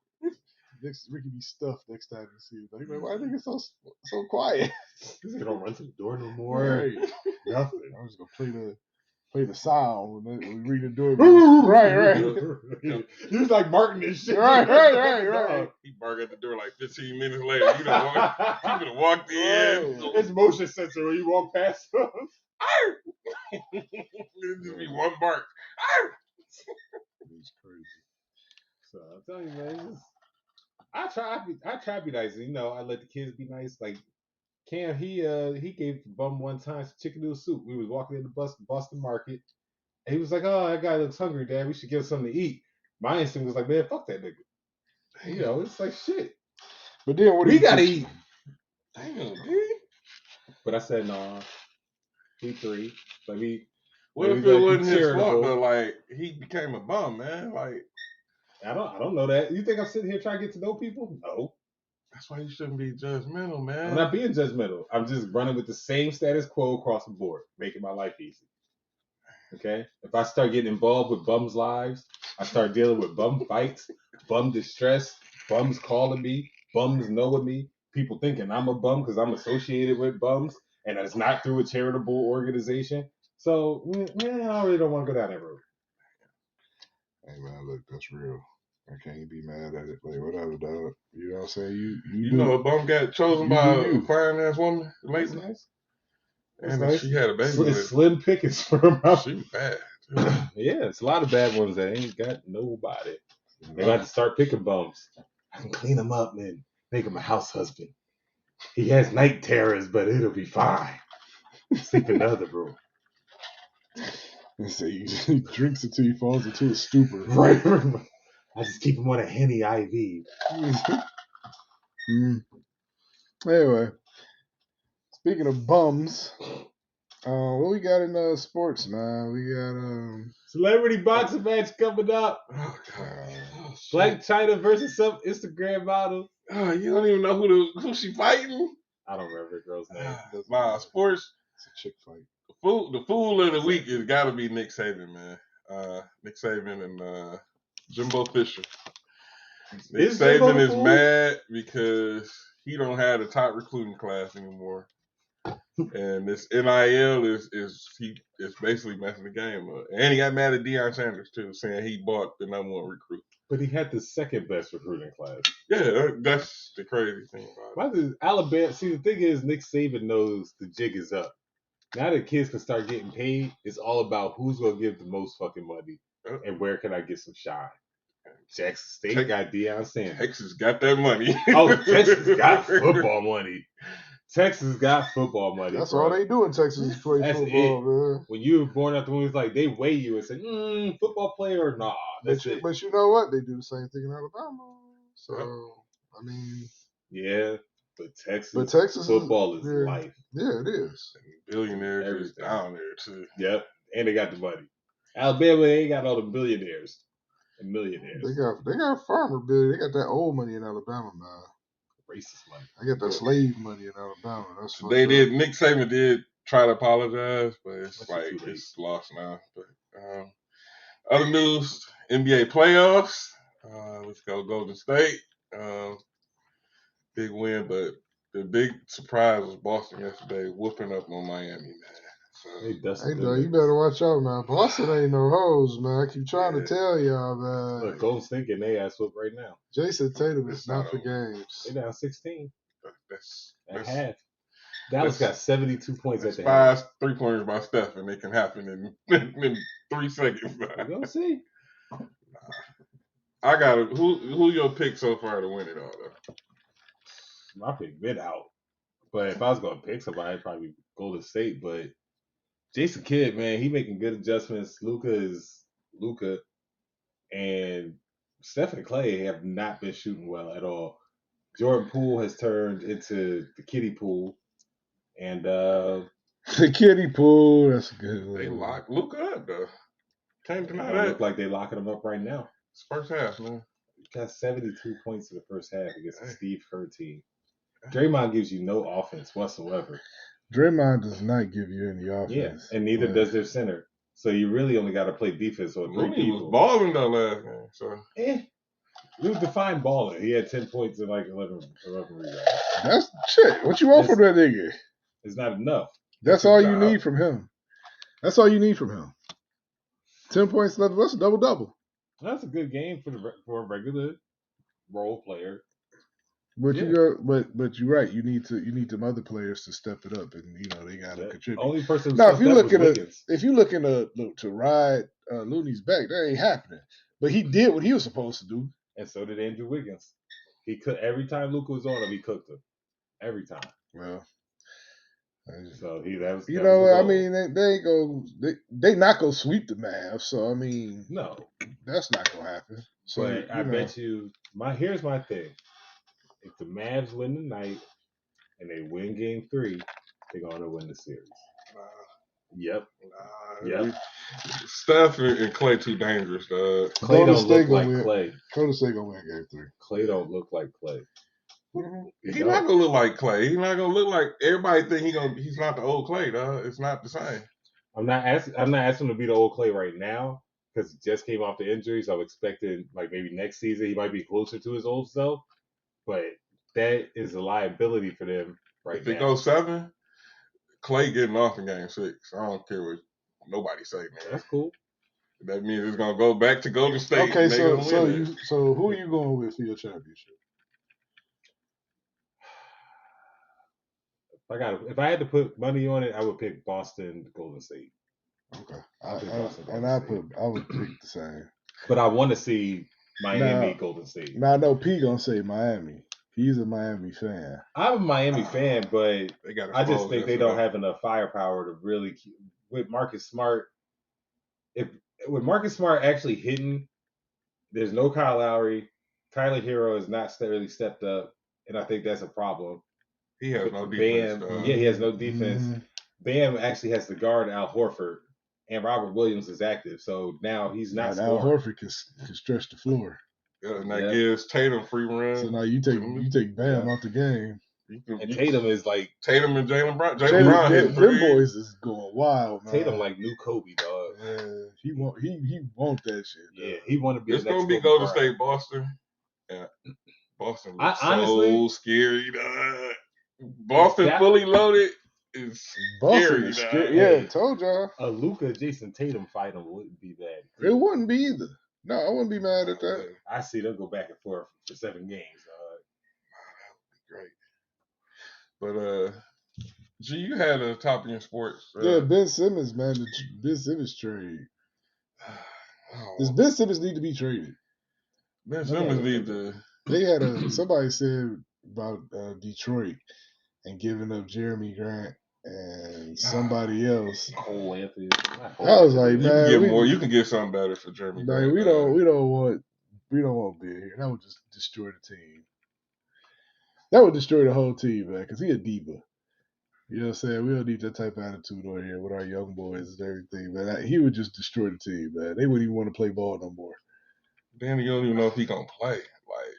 Ricky be stuffed next time you see him. Like, why nigga so quiet? He's gonna run to the door no more. Right. Nothing. I'm just gonna play the sound when we read the door. Right. He was like Martin and shit. Right. He barked at the door like 15 minutes later. You know, he would have walked in. It's motion sensor when you walk past him. It'd just be one bark. It's crazy. So I'm telling you, man. I try to be nice. You know, I let the kids be nice. Like Cam, he gave Bum one time some chicken noodle soup. We was walking in the Boston Market, and he was like, "Oh, that guy looks hungry, Dad. We should give him something to eat." My instinct was like, "Man, fuck that nigga." You know, it's like shit. But then what? We gotta eat. Damn, dude. But I said, "Nah, he 3. Let me." What if it wasn't his fault, but like he became a bum, man? Like I don't know that. You think I'm sitting here trying to get to know people? No. that's why you shouldn't be judgmental, man. I'm not being judgmental. I'm just running with the same status quo across the board, making my life easy. Okay? If I start getting involved with bums' lives, I start dealing with bum fights, bum distress, bums calling me, bums knowing me, people thinking I'm a bum because I'm associated with bums, and it's not through a charitable organization. So, man, I really don't want to go down that road. Hey, man, look, that's real. I can't be mad at it. Like, whatever, dog. You know what I'm saying? You know, a bum got chosen by a fine ass woman lately. Nice. And nice. she had a baby with Slim pickings for her mouth. She was bad. Yeah, it's a lot of bad ones that ain't got nobody. They got to start picking bums. I can clean him up and make him a house husband. He has night terrors, but it'll be fine. Sleep in the other room. And say he drinks until he falls into a stupor. Right. I just keep him on a Henny IV. Anyway, speaking of bums, what we got in sports, man? We got Celebrity boxing match coming up. Oh, God. Oh, Black China versus some Instagram model. Oh, you don't even know who she fighting? I don't remember the girl's name. Nah, sports. It's a chick fight. The fool of the week has got to be Nick Saban, man. Nick Saban and Jimbo Fisher. Nick Saban is mad because he don't have the top recruiting class anymore, and this NIL is basically messing the game up. And he got mad at Deion Sanders too, saying he bought the #1 recruit. But he had the second best recruiting class. Yeah, that's the crazy thing about it. Why does Alabama? See, the thing is, Nick Saban knows the jig is up. Now that kids can start getting paid, it's all about who's going to give the most fucking money and where can I get some shine. Jackson State got Deion Sanders. Texas got that money. Oh, Texas got football money. Texas got football money. That's bro. all they do in Texas is play That's football, it. man. When you were born out the womb, it's like they weigh you and say, football player or nah. That's it. But you know what? They do the same thing in Alabama. So I mean, yeah, but Texas football is life. Yeah, it is. And billionaires is down there too. Yep, and they got the money. Alabama ain't got all the billionaires and millionaires. They got farmer bill. They got that old money in Alabama, man. Racist money. They got that slave money in Alabama. That's what they did. Nick Saban did try to apologize, but it's it's lost now. But other news: NBA playoffs. Let's go Golden State. Big win, but the big surprise was Boston yesterday whooping up on Miami, man. So, hey, you better watch out, man. Boston ain't no hoes, man. I keep trying to tell y'all, man. Look, Golden State getting their ass whooped right now. Jason Tatum is not for games. They down 16. That's half. Dallas got 72 points at the half. 5 3-pointers by Steph, and it can happen in 3 seconds. We're gonna see. I got it. Who your pick so far to win it all though? My pick been out, but if I was gonna pick somebody, I'd probably Golden State. But Jason Kidd, man, he making good adjustments. Luka is Luka, and Steph and Clay have not been shooting well at all. Jordan Poole has turned into the kiddie pool, and the kiddie pool. That's good. They lock Luka up though. Can't deny that. It Look like they locking him up right now. It's first half, man. Got 72 points in the first half against the Steve Kerr team. Draymond gives you no offense whatsoever. Draymond does not give you any offense. Yeah, and neither does their center. So you really only got to play defense on 3 people. He was balling though last game. So he was defined balling. He had 10 points and like 11 rebounds. That's shit. What you want from that nigga? It's not enough. That's all you need from him. That's all you need from him. 10 points, 11. That's a double-double. That's a good game for a regular role player. But you're right. You need them other players to step it up, and they gotta contribute. Only person now, if you looking to ride Looney's back, that ain't happening. But he did what he was supposed to do, and so did Andrew Wiggins. He could every time Luka was on him, he cooked him every time. Well, so that was. I mean, they ain't go. They not gonna sweep the Mavs. So I mean, no, that's not gonna happen. So but I bet you. Here's my thing. If the Mavs win tonight and they win Game 3, they're gonna win the series. Yep. Yep. Steph and Clay too dangerous, dog. Clay don't look like Clay. Golden State gonna win Game 3. Clay don't look like Clay. He's not gonna look like Clay. He's not gonna look like everybody think he's not the old Clay, dog. It's not the same. I'm not asking him to be the old Clay right now because he just came off the injury, so I'm expecting like maybe next season he might be closer to his old self. But that is a liability for them right now. If it goes 7, Clay getting off in Game 6. I don't care what nobody say, man. That's cool. That means it's gonna go back to Golden State. Okay, so who are you going with for your championship? If I had to put money on it, I would pick Boston, Golden State. Okay, I would pick the same. But I want to see Miami, Golden State. Now I know P gonna say Miami. He's a Miami fan. I'm a Miami fan, but I just think they don't have enough firepower to really keep with Marcus Smart. With Marcus Smart actually hitting, there's no Kyle Lowry. Tyler Hero has not really stepped up, and I think that's a problem. He has no defense. Bam, he has no defense. Mm-hmm. Bam actually has to guard Al Horford, and Robert Williams is active, so now he's not scoring. Al Horford can stretch the floor. Yeah, and that gives Tatum free run. So now you take Bam out the game. Tatum is like Tatum and Jaylen Brown. Jaylen Brown hitting them boys is going wild, man. Tatum like new Kobe, dog. He want that shit. Dog. Yeah, he want to be. It's gonna be Golden State, Boston. Yeah, Boston looks so scary, dog. Boston fully loaded is scary, dog. Yeah, told y'all. A Luka Jason Tatum fight wouldn't be bad. It wouldn't be either. No, I wouldn't be mad at that. I see them go back and forth for 7 games. That would be great. But G, you had a top of your sports. Yeah, Ben Simmons, man. The Ben Simmons trade. Does Ben Simmons need to be traded? Ben Simmons need to. They had somebody said about Detroit and giving up Jeremy Grant and somebody else. Cole Anthony. I was like, man, you can get something better for Jeremy Grant. We don't want being here. That would just destroy the team. That would destroy the whole team, man, because he a diva. You know what I'm saying? We don't need that type of attitude on here with our young boys and everything, man. He would just destroy the team, man. They wouldn't even want to play ball no more. Then you don't even know if he gonna play. Like,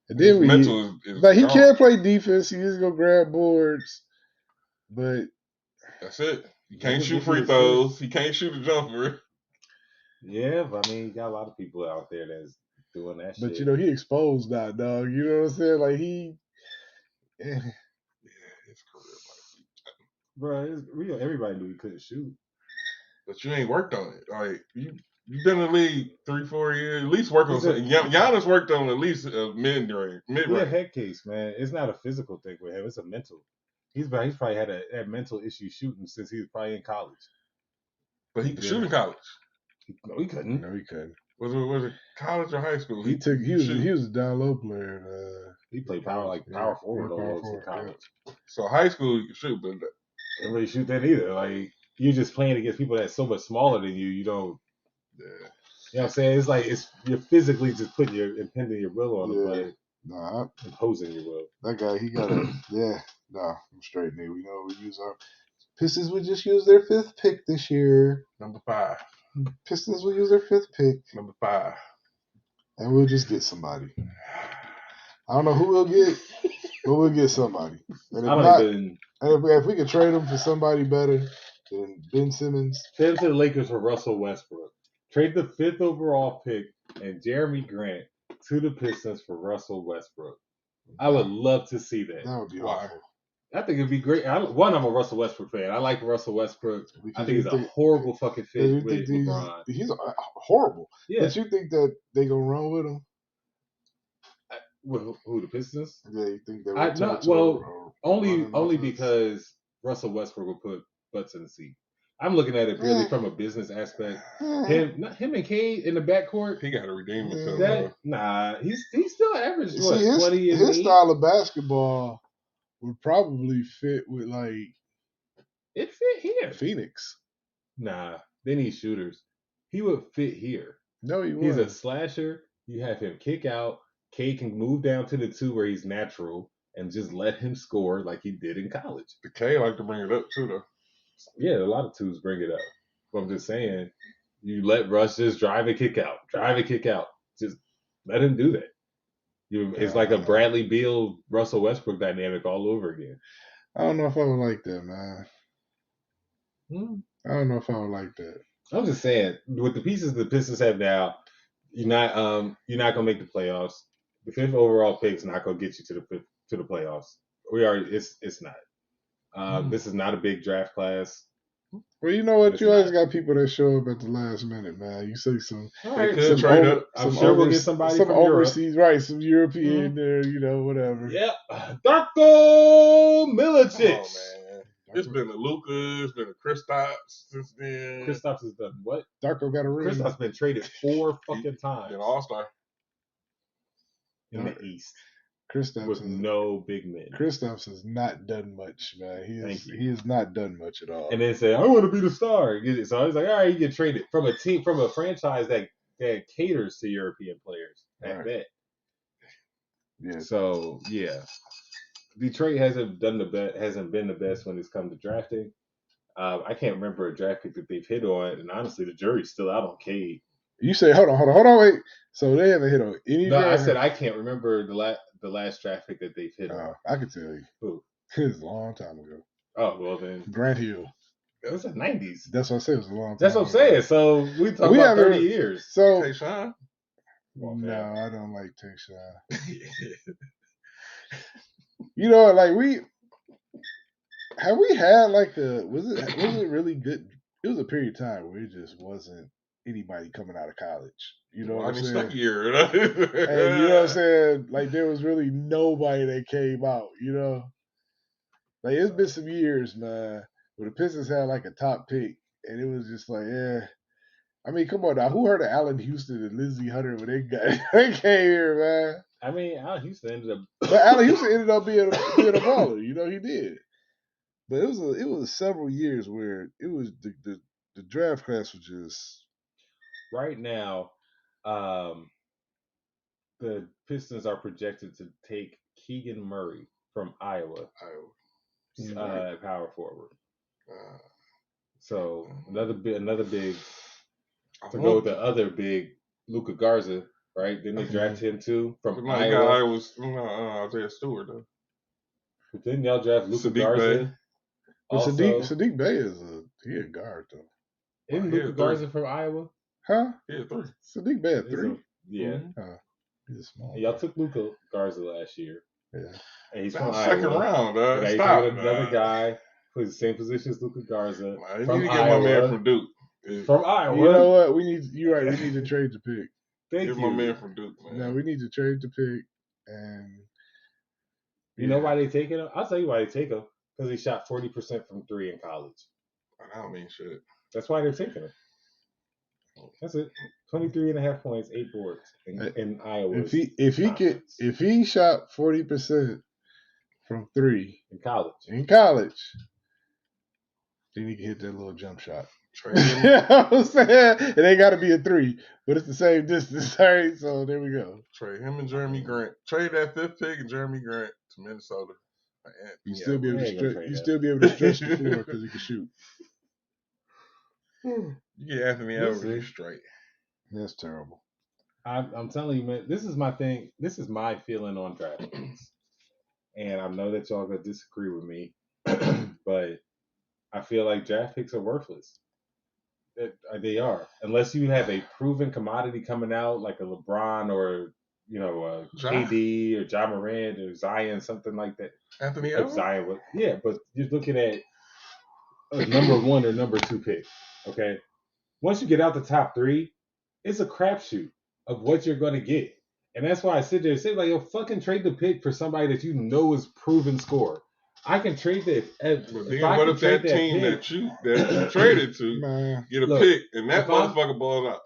and then his mental is like, he gone. can't play defense. He just gonna grab boards, but that's it. He can't shoot free throws. He can't shoot a jumper. Yeah, but I mean, you got a lot of people out there that's doing that shit. But you know, he exposed that, dog. You know what I'm saying? Like yeah, his career. Bro, everybody knew he couldn't shoot. But you ain't worked on it. Like, you've been in the league 3-4 years. At least work on something. Giannis worked on at least a mid-range. He's a head case, man. It's not a physical thing with him. It's a mental. He's probably had a mental issue shooting since he was probably in college. But he could shoot in college. No, he couldn't. No, he couldn't. Was it college or high school? He was a down low player. He played power forward in college. Yeah. So high school you could shoot, but don't really shoot that either. Like, you're just playing against people that's so much smaller than you. You don't. Yeah. You know what I'm saying? It's like you're physically just impending your will on him, but imposing your will. That guy, he got I'm straight, nigga. We know we use our Pistons would just use their 5th pick this year. Number 5. Pistons will use their 5th pick. Number 5. And we'll just get somebody. I don't know who we'll get, but we'll get somebody. And if we could trade him for somebody better than Ben Simmons. Trade to the Lakers for Russell Westbrook. Trade the 5th overall pick and Jeremy Grant to the Pistons for Russell Westbrook. I would love to see that. That would be awful. I think it'd be great. I'm a Russell Westbrook fan. I like Russell Westbrook. I think he's a horrible fucking fit with LeBron. He's horrible. Yeah. But you think that they gonna run with him? Who, the Pistons? Yeah, you think they only because Russell Westbrook will put butts in the seat. I'm looking at it really from a business aspect. Him and Cade in the backcourt. He got to redeem himself. He's still average. What, 20 and his style of basketball would probably fit with it fit here. Phoenix. Nah, they need shooters. He would fit here. No, he wouldn't. He's a slasher. You have him kick out. Cade can move down to the 2 where he's natural and just let him score like he did in college. The K like to bring it up too, though. Yeah, a lot of 2s bring it up. But I'm just saying, you let Russ just drive and kick out. Just let him do that. It's like a Bradley Beal, Russell Westbrook dynamic all over again. I don't know if I would like that, man. I don't know if I would like that. I'm just saying, with the pieces the Pistons have now, you're not gonna make the playoffs. The 5th overall pick's not gonna get you to the playoffs. It's not. This is not a big draft class. Well, you know what? You always got people that show up at the last minute, man. You say some. I'm sure we'll get somebody from overseas, Europe. Right? Some European there, whatever. Yeah, Darko Milicic. Oh man, it's been a Luka, it's been a Kristaps since then. Kristaps has done what? Darko got a ring. Kristaps been traded 4 fucking times. An All-Star in the East. Kristaps with no big men. Kristaps has not done much, man. He has not done much at all. And then say, I want to be the star. So I was like, all right, you get traded from a franchise that caters to European players at that. Yeah. So yeah, Detroit hasn't been the best when it's come to drafting. I can't remember a draft pick that they've hit on, and honestly, the jury's still out on Cade. You say, hold on, wait. So they haven't hit on any. No, I said I can't remember the last draft pick that they've hit on. I can tell you. Who? It was a long time ago. Oh well, then Grant Hill. It was the 90s. That's what I said. It was a long time. That's what I'm saying. So we talking about 30 years. So Tayshaun? No, I don't like Tayshaun. We had was it really good? It was a period of time where it just wasn't anybody coming out of college. You know what I'm saying? Year. And you know what I'm saying? Like, there was really nobody that came out, Like, it's been some years, man, where the Pistons had a top pick, and it was just like, yeah. I mean, come on now. Who heard of Allen Houston and Lindsey Hunter when they came here, man? I mean, Allen Houston ended up. But Allen Houston ended up being a baller. You know, he did. But it was several years where it was the draft class was just right now. The Pistons are projected to take Keegan Murray from Iowa, power forward. So another big to go with the other big Luka Garza, right? Didn't they draft him too from Iowa? Isaiah Stewart though. But didn't y'all draft Luka Garza? Bay. Also, Sadiq Bay is a guard though. Isn't Luka Garza from Iowa? Huh? Yeah, 3. Sadiq Bay at 3. Yeah. He's small. Y'all took Luka Garza last year. Yeah. And he's from Iowa. Second round, dog. Stop. Another guy plays the same position as Luka Garza. You need to get my man from Duke. From Iowa. You know what? You're right. We need to trade the pick. Thank you. My man from Duke, man. No, we need to trade the pick. And you know why they taking him? I'll tell you why they take him. Because he shot 40% from 3 in college. I don't mean shit. That's why they're taking him. That's it. 23.5 points, 8 boards in Iowa. If he shot 40% from 3 in college, then he can hit that little jump shot. Trade him. You know what I'm saying? It ain't got to be a 3, but it's the same distance. All right, so there we go. Trade him and Jeremy Grant. Trade that 5th pick and Jeremy Grant to Minnesota. You still be able to stretch the floor because he can shoot. You get Anthony Edwards straight. That's terrible. I'm telling you, man. This is my thing. This is my feeling on draft picks, and I know that y'all gonna disagree with me, but I feel like draft picks are worthless. They are, unless you have a proven commodity coming out like a LeBron or KD or Ja Morant or Zion, something like that. Anthony Edwards. Zion, yeah, but you're looking at a number 1 or number 2 pick. Okay, once you get out the top 3, it's a crapshoot of what you're going to get, and that's why I sit there and say, like, yo, fucking trade the pick for somebody that you know is proven score. I can trade that. What if that team that you traded to get a pick and that motherfucker balled out?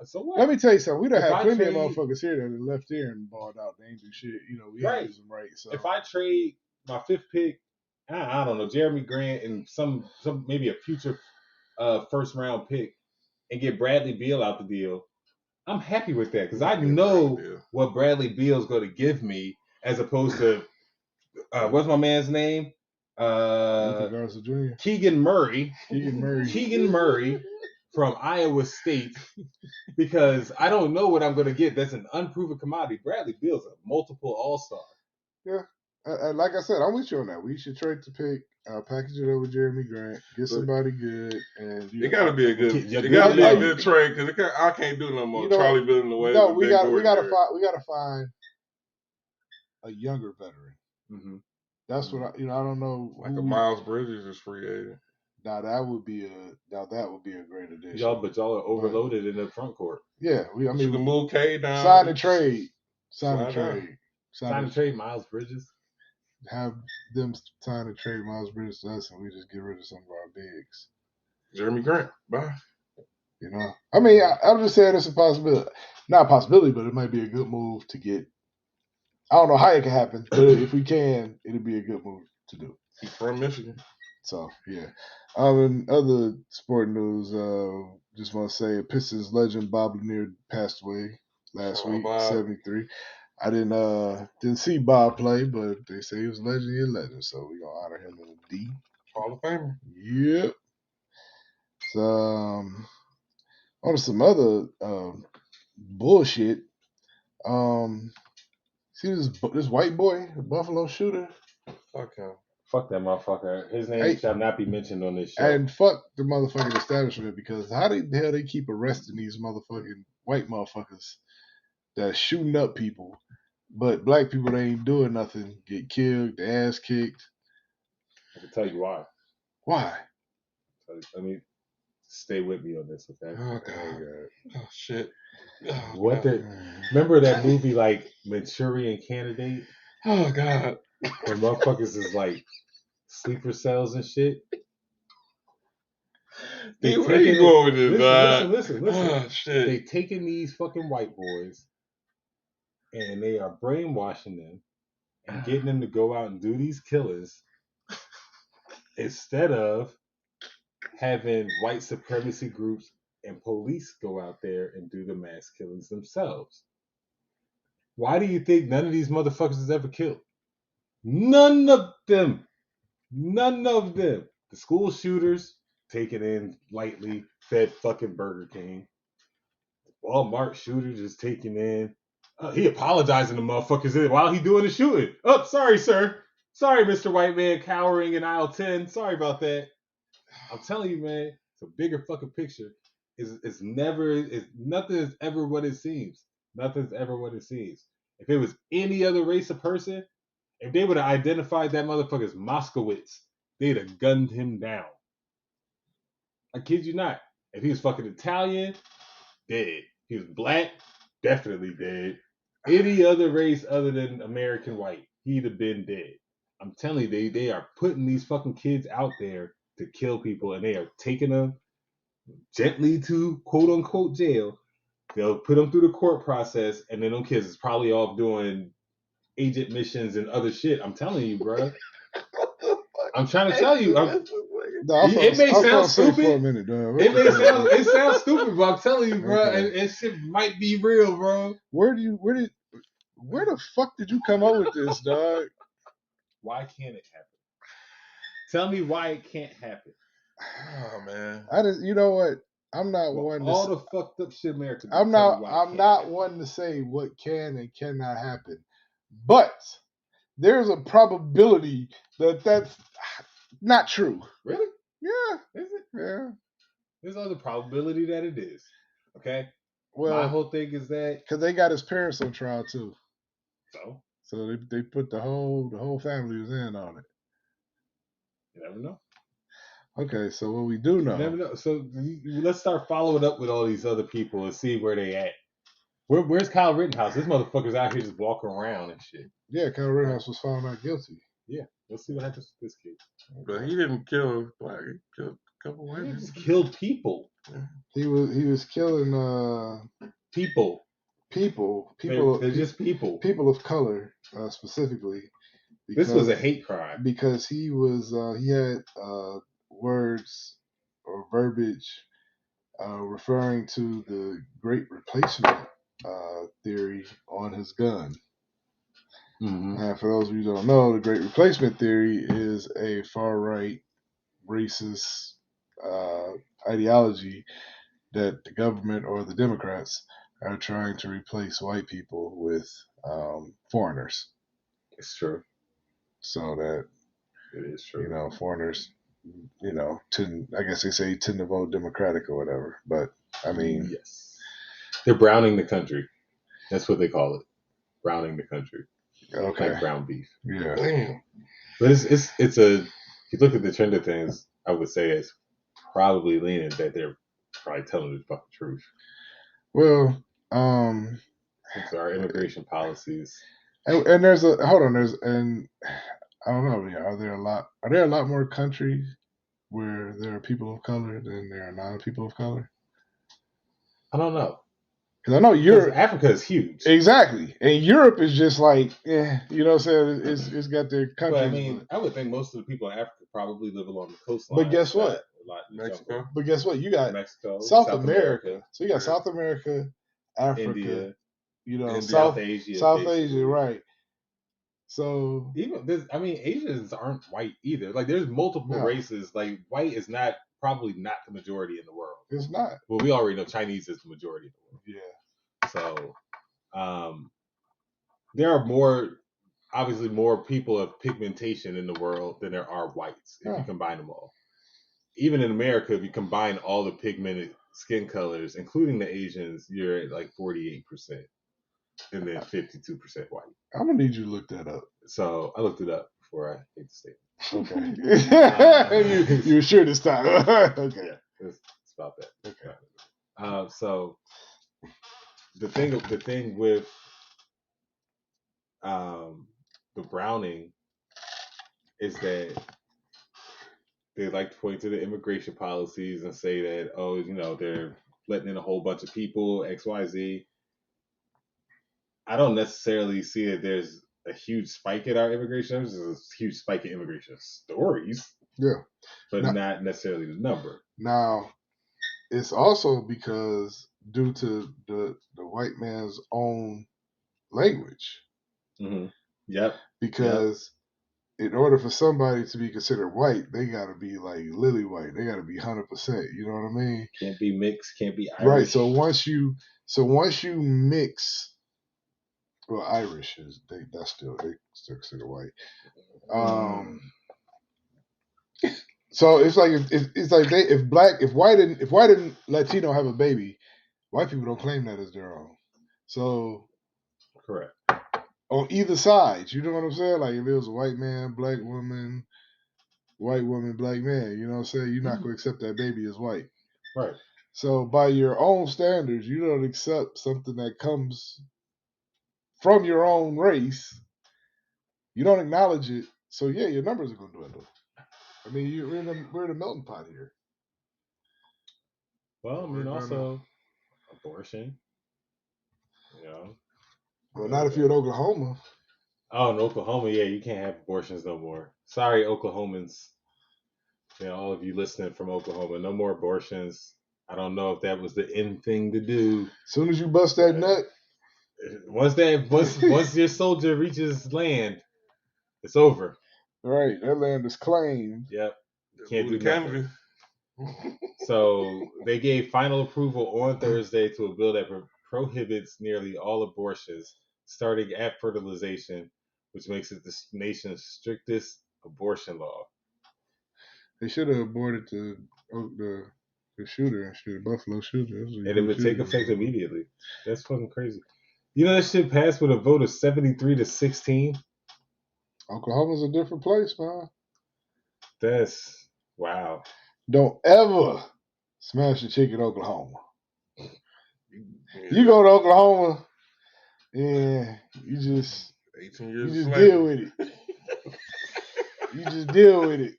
So what? Let me tell you something. We done had plenty of motherfuckers here that left here and balled out. They ain't do shit. You know, we ain't use them right. So if I trade my 5th pick, I don't know, Jeremy Grant and some maybe a future first round pick and get Bradley Beal out the deal, I'm happy with that because I know what Bradley Beal's going to give me as opposed to what's my man's name? Keegan Murray. Keegan Murray from Iowa State, because I don't know what I'm going to get. That's an unproven commodity. Bradley Beal's a multiple All-Star. Yeah. Like I said, I'm with you on that. We should trade the pick, package it over Jeremy Grant, get somebody good, and it got to be a good. It got to be a good trade because I can't do no more. Charlie building the way. No, we got to find a younger veteran. Mm-hmm. That's what I don't know. Like a Miles Bridges is free agent. Now that would be a great addition. Y'all are overloaded in the front court. Yeah, you can move K down. Sign a trade. Sign a trade. Miles Bridges. Have them sign a trade Miles Bridges to us, and we just get rid of some of our bigs. Jeremy Grant, bye. You know, I mean, I'm just saying it's a possibility. Not a possibility, but it might be a good move to get. I don't know how it can happen, but if we can, it'd be a good move to do. He's from Michigan. So, yeah. In other sport news, just want to say Pistons legend Bob Lanier passed away last week, Bob. 73. I didn't see Bob play, but they say he was a legend. He's a legend, so we're going to honor him in a D. Hall of Famer. Yep. So, on to some other bullshit. See this white boy, the Buffalo shooter? Fuck him. Fuck that motherfucker. His name shall not be mentioned on this show. And fuck the motherfucking establishment, because how the hell they keep arresting these motherfucking white motherfuckers that's shooting up people, but black people that ain't doing nothing get killed, their ass kicked. I can tell you why. Why? Let me stay with me on this, okay? Oh God. Oh shit. Oh, remember that movie like Manchurian Candidate? Oh God. Where motherfuckers is like sleeper cells and shit. Dude, where you going with this, listen. Oh shit. They taking these fucking white boys and they are brainwashing them and getting them to go out and do these killings instead of having white supremacy groups and police go out there and do the mass killings themselves. Why do you think none of these motherfuckers is ever killed? None of them. None of them. The school shooters taken in lightly, fed fucking Burger King. Walmart shooter just taken in. He apologizing to motherfuckers while he doing the shooting. Oh, sorry, sir. Sorry, Mr. White Man cowering in aisle 10. Sorry about that. I'm telling you, man, it's a bigger fucking picture. It's nothing is ever what it seems. Nothing's ever what it seems. If it was any other race of person, if they would have identified that motherfucker as Moskowitz, they'd have gunned him down. I kid you not. If he was fucking Italian, dead. If he was black, definitely dead. Any other race other than American white, he'd have been dead. I'm telling you, they are putting these fucking kids out there to kill people, and they are taking them gently to quote unquote jail. They'll put them through the court process, and then them kids is probably off doing agent missions and other shit. I'm telling you, bro. I'm trying to tell you. It may sound stupid for a minute, dog. It sounds stupid, but I'm telling you, bro, and shit might be real, bro. Where the fuck did you come up with this, dog? Why can't it happen? Tell me why it can't happen. Oh man, you know what? I'm not one. All the fucked up shit America. I'm not one to say what can and cannot happen, but there's a probability that that's not true. Really? Yeah. Is it? Yeah. There's other probability that it is. Okay. Well, my whole thing is that because they got his parents on trial too. So they put the whole family was in on it. You never know. Okay, so what we do know. You never know. So let's start following up with all these other people and see where they at. Where's Kyle Rittenhouse? This motherfucker's out here just walking around and shit. Yeah, Kyle Rittenhouse was found not guilty. Yeah, let's see what happens with this kid. But he didn't kill black. He killed a couple white. He just killed people. He was killing people. They're just people. People of color specifically. This was a hate crime because he had words or verbiage referring to the Great Replacement theory on his gun. Mm-hmm. And for those of you who don't know, the Great Replacement theory is a far-right racist ideology that the government or the Democrats are trying to replace white people with foreigners. It's true. So that it is true. Foreigners, I guess they say tend to vote Democratic or whatever. But I mean, yes, they're browning the country. That's what they call it, browning the country. Okay. Like ground beef. Yeah. Damn. But it's if you look at the trend of things, I would say it's probably leaning that they're probably telling the fucking truth. Well, since our immigration policies. And I don't know. Are there a lot more countries where there are people of color than there are non-people of color? I don't know. Because I know Europe, Africa is huge. Exactly, and Europe is just like, you know what I'm saying? It's got their countries. But I mean, I would think most of the people in Africa probably live along the coastline. But guess what? Mexico. But guess what? You got Mexico, South America. So you got South America, Africa, India, South Asia, right? So even Asians aren't white either. Like there's multiple races. Like white is probably not the majority in the world. It's not. Well, we already know Chinese is the majority in the world. Yeah. So, there are obviously more people of pigmentation in the world than there are whites if you combine them all. Even in America, if you combine all the pigmented skin colors, including the Asians, you're at like 48%. And then 52% white. I'm gonna need you to look that up. So I looked it up before I made the statement. Okay. You were sure this time. Okay. Yeah, it's about that. Okay. So the thing with the browning is that they like to point to the immigration policies and say that they're letting in a whole bunch of people, XYZ. I don't necessarily see that there's a huge spike in our immigration. There's a huge spike in immigration stories. Yeah. But not necessarily the number. Now, it's also because due to the white man's own language. Mm-hmm. Yep. Because in order for somebody to be considered white, they got to be like lily white. They got to be 100%. You know what I mean? Can't be mixed. Can't be Irish. Right. So once you mix, well, Irish is they still consider white. So it's like it's like if white and Latino have a baby, white people don't claim that as their own. So correct. On either side, you know what I'm saying? Like if it was a white man, black woman, white woman, black man, you know what I'm saying? You're not gonna accept that baby as white. Right. So by your own standards, you don't accept something that comes from your own race. You don't acknowledge it. So yeah, your numbers are gonna dwindle. I mean, we're in a melting pot here. Well, I mean, also abortion. You know. Well, not if you're in Oklahoma. Oh, in Oklahoma, yeah, you can't have abortions no more. Sorry, Oklahomans. You know, all of you listening from Oklahoma, no more abortions. I don't know if that was the end thing to do. As soon as you bust that nut, once your soldier reaches land, it's over. Right, that land is claimed. Yep, can't do nothing. So they gave final approval on Thursday to a bill that prohibits nearly all abortions, starting at fertilization, which makes it the nation's strictest abortion law. They should have aborted the shooter and shit, Buffalo shooter. And it would take effect immediately. That's fucking crazy. You know that shit passed with a vote of 73-16? Oklahoma's a different place, man. That's wow. Don't ever smash a chick in Oklahoma. You go to Oklahoma, and you just 18 years you just deal with it. You just deal with it.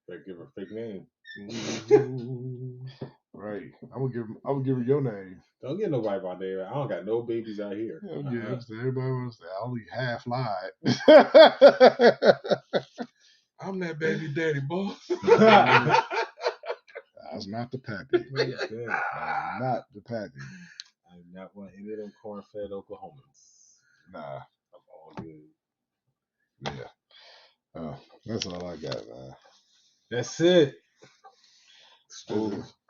Better give her a fake name. Right. I'm gonna give her your name. Don't get nobody out there. I don't got no babies out here. Everybody wants to say I only half lied. I'm that baby daddy, boy. I was not the pappy. I'm not the pappy. I'm not one of any of them corn-fed Oklahomans. Nah. I'm all good. Yeah. That's all I got, man. That's it.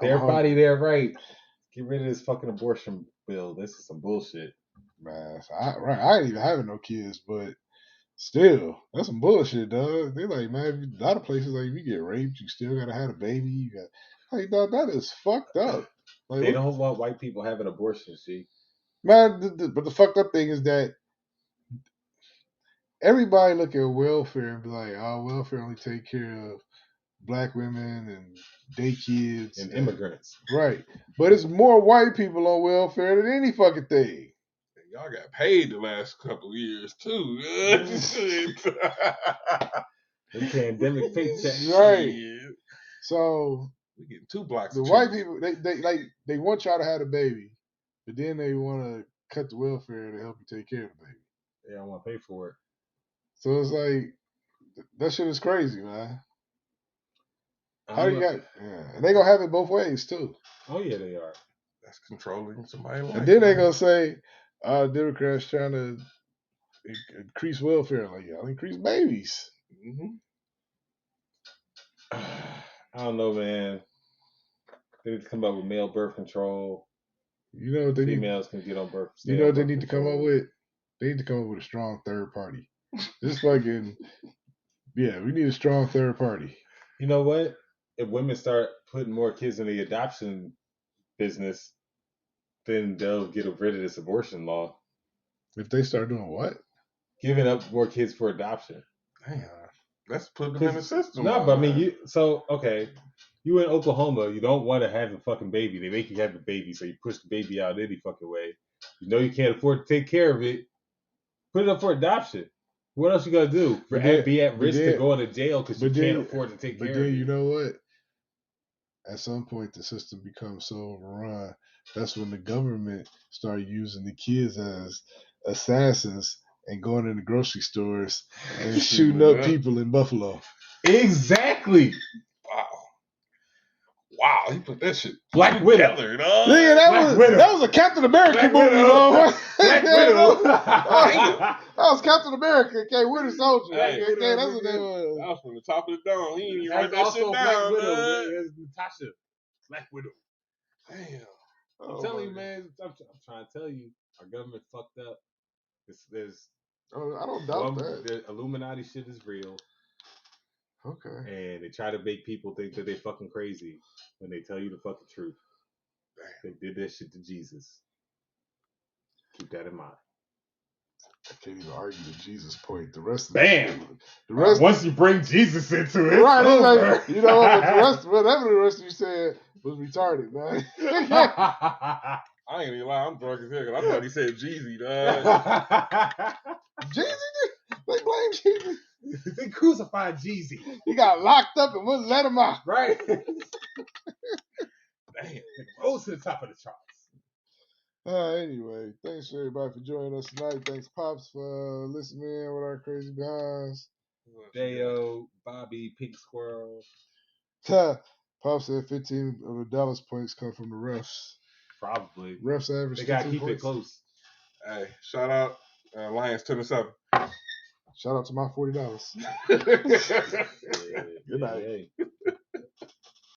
Everybody there, right? Get rid of this fucking abortion bill. This is some bullshit. Man, I ain't even having no kids, but still, that's some bullshit, dog. They like, man, a lot of places like if you get raped, you still gotta have a baby. You got like, dog, that is fucked up. Like, they don't want white people having abortions, see? Man, but the fucked up thing is that everybody look at welfare and be like, oh, welfare only take care of black women and day kids and immigrants. Right. But it's more white people on welfare than any fucking thing. Y'all got paid the last couple of years too. The pandemic paycheck. Right. So we getting 2 blocks. The white people they want y'all to have a baby, but then they want to cut the welfare to help you take care of the baby. They don't want to pay for it. So it's like that shit is crazy, man. How you got? Yeah, and they gonna have it both ways too. Oh yeah, they are. That's controlling somebody. And then they gonna say, Democrats trying to increase welfare. Like, y'all increase babies. Mm-hmm. I don't know, man. They need to come up with male birth control. You know what they females can get on birth. You know what they need to come up with? They need to come up with a strong third party. This fucking we need a strong third party. You know what? If women start putting more kids in the adoption business, then they'll get rid of this abortion law. If they start doing what? Giving up more kids for adoption. Damn. Let's put them in the system. No, but I mean, you in Oklahoma, you don't want to have a fucking baby. They make you have a baby, so you push the baby out any fucking way. You know you can't afford to take care of it. Put it up for adoption. What else you gotta do? Be at risk to go into jail because you can't afford to take care of it. But then you know what? At some point, the system becomes so overrun that's when the government started using the kids as assassins and going into grocery stores and shooting up people in Buffalo. Exactly. Wow, he put that shit Black Widow. together, Yeah, that was a Captain America movie, though. Black Widow. That was Captain America, Winter Soldier. Hey, that's what that was. That was from the top of the dome. He didn't even That's write that also shit Black down, Widow, man. man. Natasha. Black Widow. Damn. I'm telling you, man. I'm trying to tell you, our government fucked up. There's I don't doubt that. The Illuminati shit is real. Okay. And they try to make people think that they fucking crazy when they tell you the fucking truth. They did that shit to Jesus. Keep that in mind. I can't even argue the Jesus point. The rest of the rest once you bring Jesus into it, right? Like, you know what? Whatever the rest of you said was retarded, man. I ain't even lie. I'm drunk as hell. I thought he said Jeezy, dog. Jeezy? They blame Jeezy. They crucified Jeezy. He got locked up and wouldn't let him out. Right. Damn. Rose to the top of the charts. Anyway, thanks everybody for joining us tonight. Thanks, Pops, for listening in with our crazy behinds. Dayo, Bobby, Pink Squirrel. Pops said 15 of the Dallas points come from the refs. Probably. Refs average. They gotta keep it close. Hey, shout out Lions 10-7. Shout out to my $40. Good night.